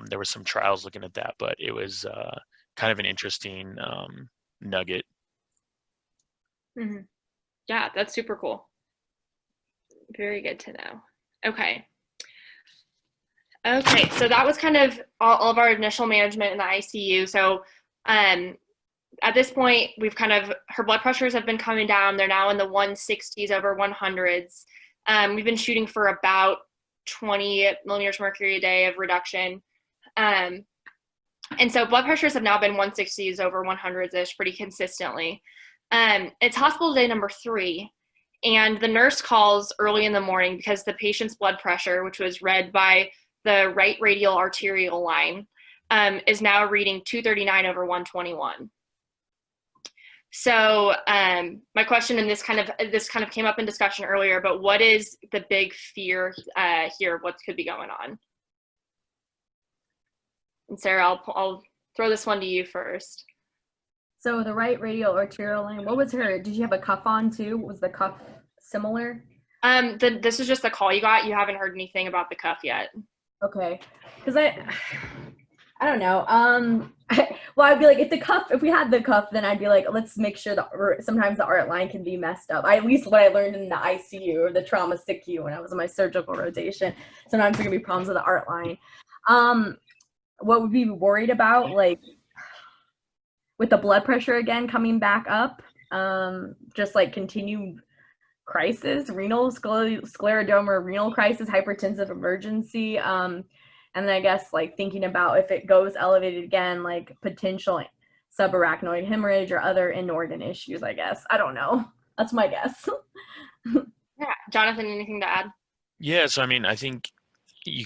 there were some trials looking at that, but it was kind of an interesting nugget. Mm-hmm. Yeah, that's super cool. Very good to know. Okay. Okay, so that was kind of all of our initial management in the ICU. So at this point, her blood pressures have been coming down. They're now in the 160s over 100s. We've been shooting for about 20 millimeters mercury a day of reduction. And so blood pressures have now been 160s over 100s-ish pretty consistently. It's hospital day number 3, and the nurse calls early in the morning because the patient's blood pressure, which was read by the right radial arterial line, is now reading 239 over 121. So my question, and this kind of came up in discussion earlier, but what is the big fear here? What could be going on? And Sarah, I'll throw this one to you first. So the right radial arterial line, what was her? Did you have a cuff on too? Was the cuff similar? This is just the call you got. You haven't heard anything about the cuff yet. Okay, because I don't know. Well, I'd be like, if we had the cuff, then I'd be like, let's make sure that sometimes the art line can be messed up. At least what I learned in the ICU or the trauma SICU when I was in my surgical rotation. Sometimes there can be problems with the art line. What would we be worried about, like with the blood pressure again coming back up? Just like continued crisis, renal scleroderma, renal crisis, hypertensive emergency. And then I guess like thinking about if it goes elevated again, like potential subarachnoid hemorrhage or other in-organ issues, I guess. I don't know. That's my guess. Yeah. Jonathan, anything to add? Yeah, so I mean, I think you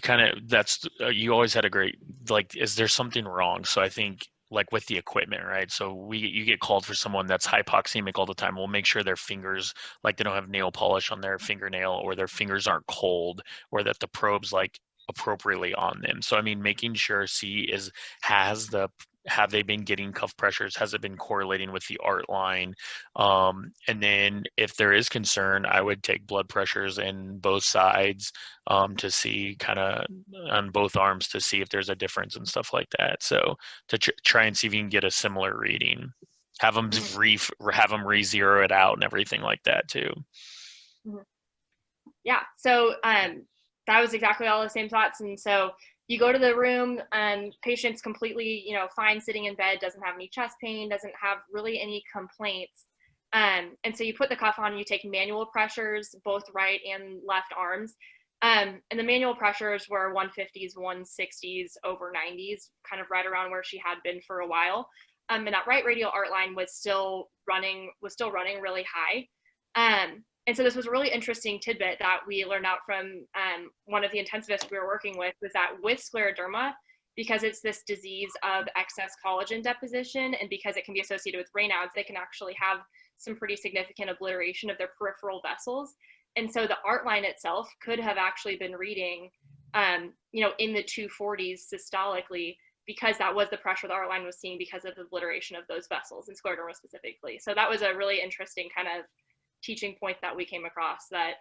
you always had a great, like, is there something wrong? So I think like with the equipment, right? So you get called for someone that's hypoxemic all the time. We'll make sure their fingers, like they don't have nail polish on their fingernail, or their fingers aren't cold, or that the probe's like appropriately on them. So I mean, making sure have they been getting cuff pressures? Has it been correlating with the art line? And then if there is concern, I would take blood pressures in both sides to see kind of on both arms to see if there's a difference and stuff like that. So to try and see if you can get a similar reading. Have them re-zero it out and everything like that too. Yeah, so that was exactly all the same thoughts. And so you go to the room, patient's completely, fine sitting in bed, doesn't have any chest pain, doesn't have really any complaints. And so you put the cuff on, you take manual pressures, both right and left arms. And the manual pressures were 150s, 160s, over 90s, kind of right around where she had been for a while. And that right radial art line was still running really high. And so this was a really interesting tidbit that we learned out from one of the intensivists we were working with, was that with scleroderma, because it's this disease of excess collagen deposition, and because it can be associated with Raynaud's, they can actually have some pretty significant obliteration of their peripheral vessels. And so the art line itself could have actually been reading, in the 240s systolically, because that was the pressure the art line was seeing because of the obliteration of those vessels, and scleroderma specifically. So that was a really interesting kind of teaching point that we came across that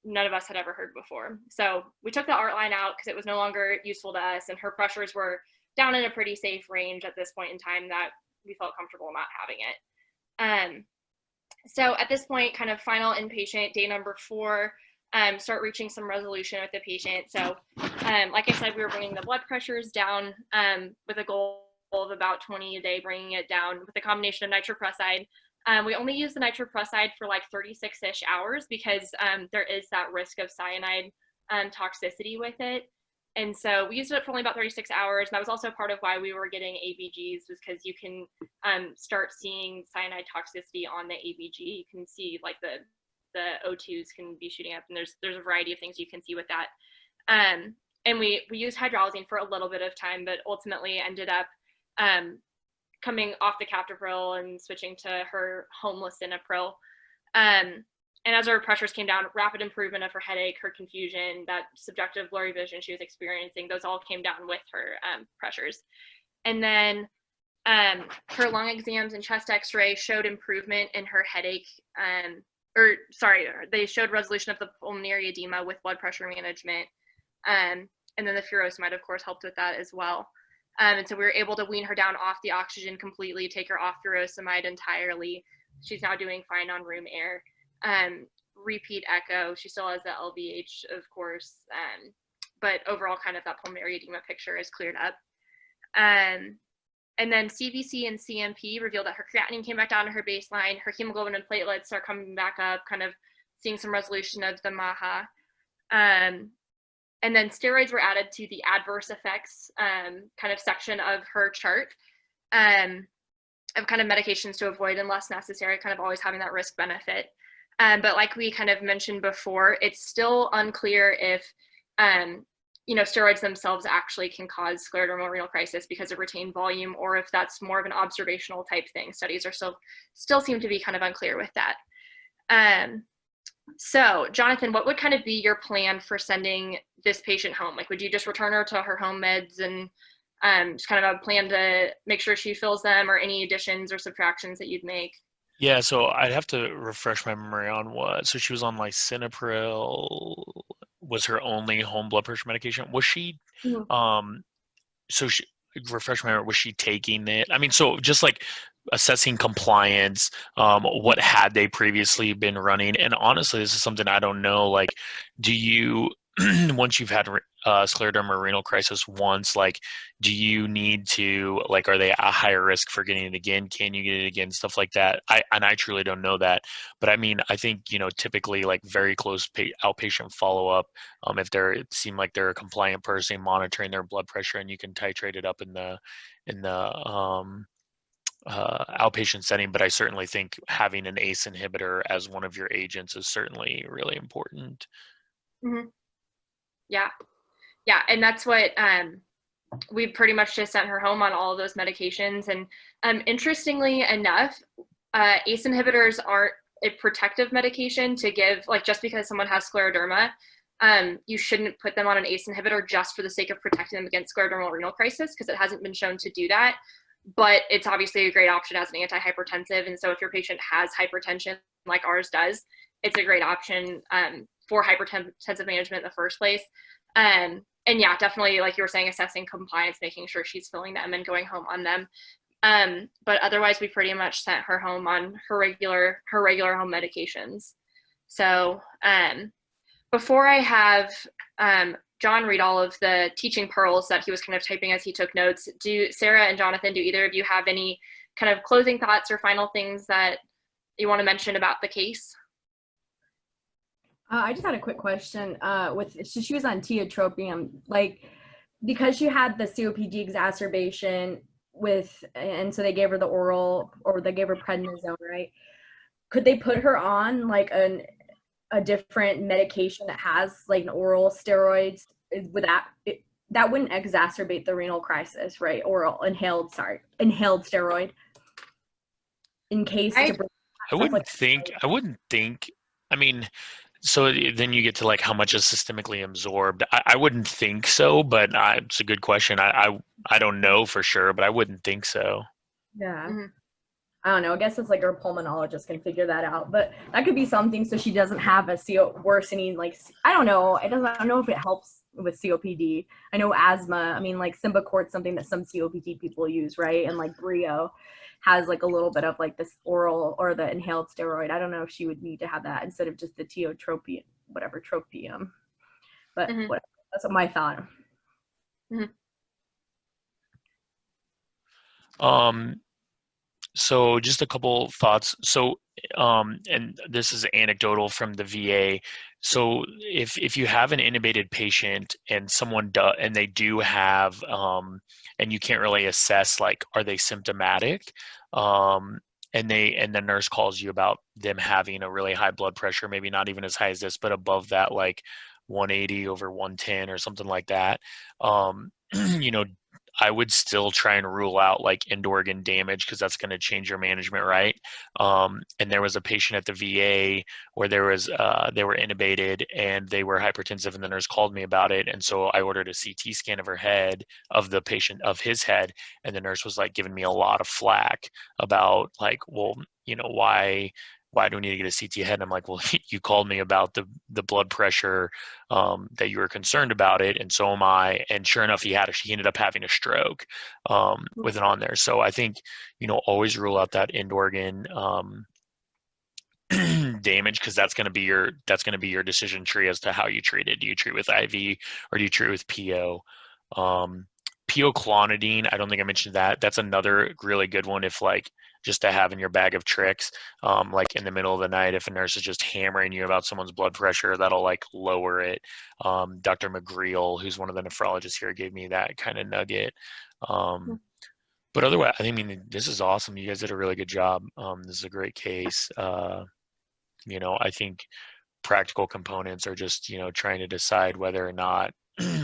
none of us had ever heard before. So we took the art line out because it was no longer useful to us, and her pressures were down in a pretty safe range at this point in time that we felt comfortable not having it. So at this point, kind of final inpatient, day number 4, start reaching some resolution with the patient. So like I said, we were bringing the blood pressures down with a goal of about 20 a day, bringing it down with a combination of nitroprusside. We only use the nitroprusside for like 36-ish hours because there is that risk of cyanide toxicity with it. And so we used it for only about 36 hours. And that was also part of why we were getting ABGs, was because you can start seeing cyanide toxicity on the ABG. You can see like the O2s can be shooting up, and there's a variety of things you can see with that. And we used hydralazine for a little bit of time, but ultimately ended up coming off the captopril and switching to her home lisinopril. And as her pressures came down, rapid improvement of her headache, her confusion, that subjective blurry vision she was experiencing, those all came down with her pressures. And then her lung exams and chest x-ray showed improvement in her headache, they showed resolution of the pulmonary edema with blood pressure management. And then the furosemide, of course, helped with that as well. And so we were able to wean her down off the oxygen completely, take her off furosemide entirely. She's now doing fine on room air. Repeat echo. She still has the LVH, of course, but overall kind of that pulmonary edema picture is cleared up. And then CBC and CMP revealed that her creatinine came back down to her baseline. Her hemoglobin and platelets are coming back up, kind of seeing some resolution of the MAHA. And then steroids were added to the adverse effects kind of section of her chart of kind of medications to avoid unless necessary, kind of always having that risk benefit. But like we kind of mentioned before, it's still unclear if, steroids themselves actually can cause sclerodermal renal crisis because of retained volume, or if that's more of an observational type thing. Studies are still seem to be kind of unclear with that. So Jonathan, what would kind of be your plan for sending this patient home? Like, would you just return her to her home meds and just kind of a plan to make sure she fills them, or any additions or subtractions that you'd make? Yeah, so I'd have to refresh my memory on what. So she was on lisinopril, was her only home blood pressure medication. Was she, refresh my memory, was she taking it? I mean, so just like assessing compliance, what had they previously been running? And honestly, this is something I don't know. Like, do you, once you've had scleroderma renal crisis once, like, do you need to, like, are they a higher risk for getting it again? Can you get it again? Stuff like that. I truly don't know that. But I mean, I think, typically like very close outpatient follow-up, if it seem like they're a compliant person, monitoring their blood pressure, and you can titrate it up in the outpatient setting. But I certainly think having an ACE inhibitor as one of your agents is certainly really important. Mm-hmm. Yeah, and that's what we pretty much just sent her home on all of those medications. And interestingly enough, ACE inhibitors aren't a protective medication to give, like, just because someone has scleroderma, you shouldn't put them on an ACE inhibitor just for the sake of protecting them against sclerodermal renal crisis, because it hasn't been shown to do that. But it's obviously a great option as an antihypertensive. And so if your patient has hypertension like ours does, it's a great option for hypertensive management in the first place. And yeah, definitely, like you were saying, assessing compliance, making sure she's filling them and going home on them. But otherwise, we pretty much sent her home on her regular home medications. So before I have John read all of the teaching pearls that he was kind of typing as he took notes, Sarah and Jonathan, do either of you have any kind of closing thoughts or final things that you want to mention about the case? I just had a quick question. She was on tiotropium, like, because she had the COPD exacerbation and so they gave her the oral, or they gave her prednisone, right? Could they put her on like a different medication that has like an oral steroids? That wouldn't exacerbate the renal crisis, right? Inhaled steroid. In case I wouldn't think. I mean, so then you get to like how much is systemically absorbed. I wouldn't think so, but it's a good question. I don't know for sure, but I wouldn't think so. Yeah. Mm-hmm. I don't know. I guess it's like her pulmonologist can figure that out, but that could be something so she doesn't have a worsening, like, I don't know. I don't know if it helps with COPD. I know asthma. I mean, like Symbicort's something that some COPD people use, right? And like Brio has like a little bit of like this oral or the inhaled steroid. I don't know if she would need to have that instead of just the tropium. But whatever. That's what my thought. Mm-hmm. So just a couple thoughts. So, and this is anecdotal from the VA. So if you have an intubated patient and and they do have, and you can't really assess, like, are they symptomatic? And the nurse calls you about them having a really high blood pressure, maybe not even as high as this, but above that, like 180 over 110 or something like that. I would still try and rule out like end organ damage because that's going to change your management, right? And there was a patient at the VA where they were intubated and they were hypertensive, and the nurse called me about it, and so I ordered a CT scan of her head, of the patient, of his head, and the nurse was like giving me a lot of flack about like, well, why do we need to get a CT head? And I'm like, well, you called me about the blood pressure, that you were concerned about it, and so am I. And sure enough, he ended up having a stroke with it on there. So I think, always rule out that end organ damage, because that's going to be your decision tree as to how you treat it. Do you treat with IV or do you treat with PO? Clonidine, I don't think I mentioned that. That's another really good one if like just to have in your bag of tricks. Like in the middle of the night, if a nurse is just hammering you about someone's blood pressure, that'll like lower it. Dr. McGreal, who's one of the nephrologists here, gave me that kind of nugget. But otherwise, I mean, this is awesome. You guys did a really good job. This is a great case. I think practical components are just, trying to decide whether or not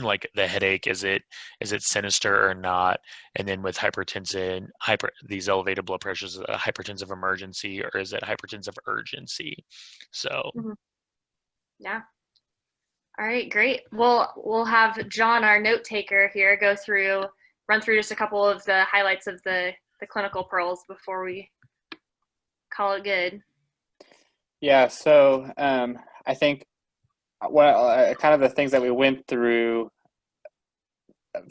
like the headache, is it sinister or not? And then with these elevated blood pressures, a hypertensive emergency, or is it hypertensive urgency? So yeah. All right, great. We'll have John, our note taker here, run through just a couple of the highlights of the clinical pearls before we call it good. Yeah, so I think kind of the things that we went through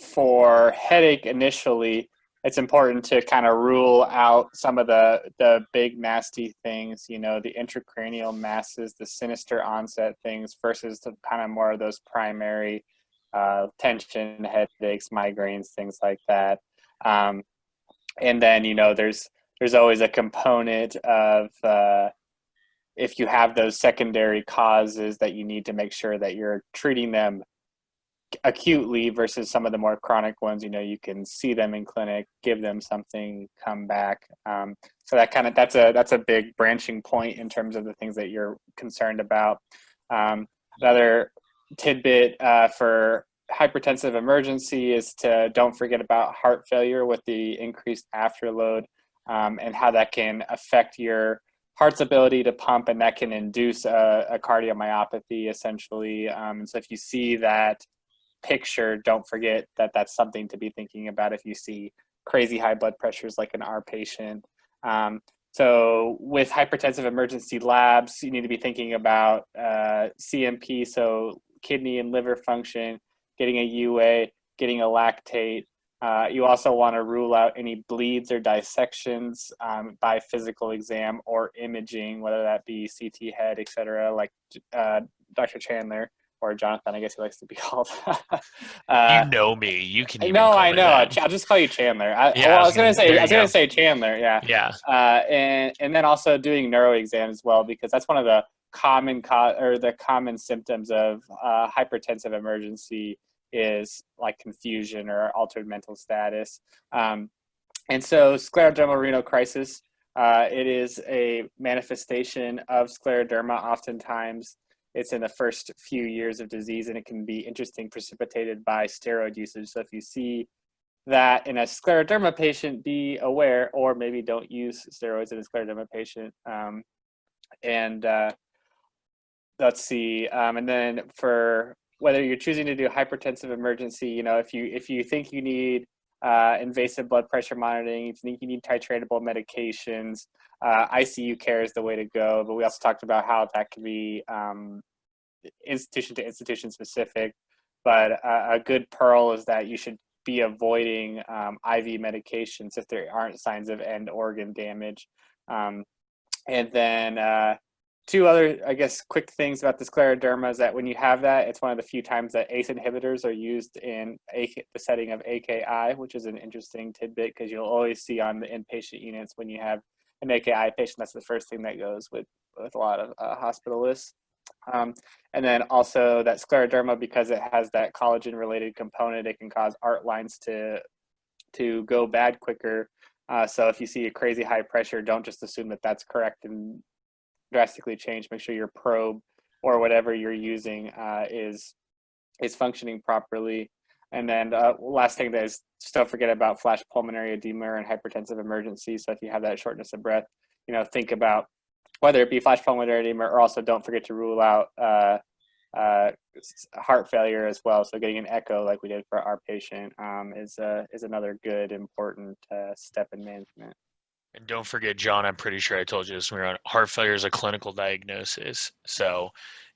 for headache initially, it's important to kind of rule out some of the big nasty things, the intracranial masses, the sinister onset things versus the kind of more of those primary tension, headaches, migraines, things like that. And then, there's always a component of if you have those secondary causes that you need to make sure that you're treating them acutely versus some of the more chronic ones. You can see them in clinic, give them something, come back. So that's a big branching point in terms of the things that you're concerned about. Another tidbit for hypertensive emergency is to don't forget about heart failure with the increased afterload, and how that can affect your heart's ability to pump, and that can induce a cardiomyopathy essentially. And so if you see that picture, don't forget that that's something to be thinking about if you see crazy high blood pressures like in our patient. So with hypertensive emergency labs, you need to be thinking about CMP, so kidney and liver function, getting a UA, getting a lactate. You also want to rule out any bleeds or dissections by physical exam or imaging, whether that be CT head, et cetera, like Dr. Chandler, or Jonathan, I guess he likes to be called. you know me. You can even No, call I me know. that. I'll just call you Chandler. Yeah, I was gonna go. say Chandler. Yeah. Yeah. And then also doing neuro exams as well, because that's one of the common symptoms of hypertensive emergency is like confusion or altered mental status. And so sclerodermal renal crisis, it is a manifestation of scleroderma. Oftentimes it's in the first few years of disease, and it can be interesting precipitated by steroid usage. So if you see that in a scleroderma patient, be aware, or maybe don't use steroids in a scleroderma patient. Let's see. And then for whether you're choosing to do hypertensive emergency, if you think you need invasive blood pressure monitoring, if you think you need titratable medications, ICU care is the way to go. But we also talked about how that can be institution to institution specific. But a good pearl is that you should be avoiding IV medications if there aren't signs of end organ damage. And then two other, I guess, quick things about the scleroderma is that when you have that, it's one of the few times that ACE inhibitors are used in the setting of AKI, which is an interesting tidbit because you'll always see on the inpatient units when you have an AKI patient, that's the first thing that goes with a lot of hospitalists. And then also that scleroderma, because it has that collagen-related component, it can cause art lines to go bad quicker. So if you see a crazy high pressure, don't just assume that that's correct and drastically change. Make sure your probe or whatever you're using is functioning properly. And then last thing is just don't forget about flash pulmonary edema and hypertensive emergency. So if you have that shortness of breath, think about whether it be flash pulmonary edema, or also don't forget to rule out heart failure as well. So getting an echo like we did for our patient is another good, important step in management. And don't forget, John, I'm pretty sure I told you this when we were on, heart failure is a clinical diagnosis. So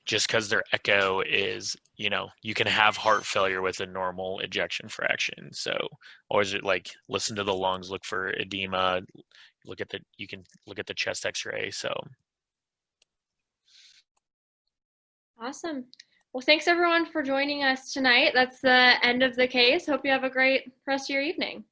just because their echo is, you can have heart failure with a normal ejection fraction. So always listen to the lungs, look for edema, you can look at the chest x-ray. So. Awesome. Well, thanks everyone for joining us tonight. That's the end of the case. Hope you have a great rest of your evening.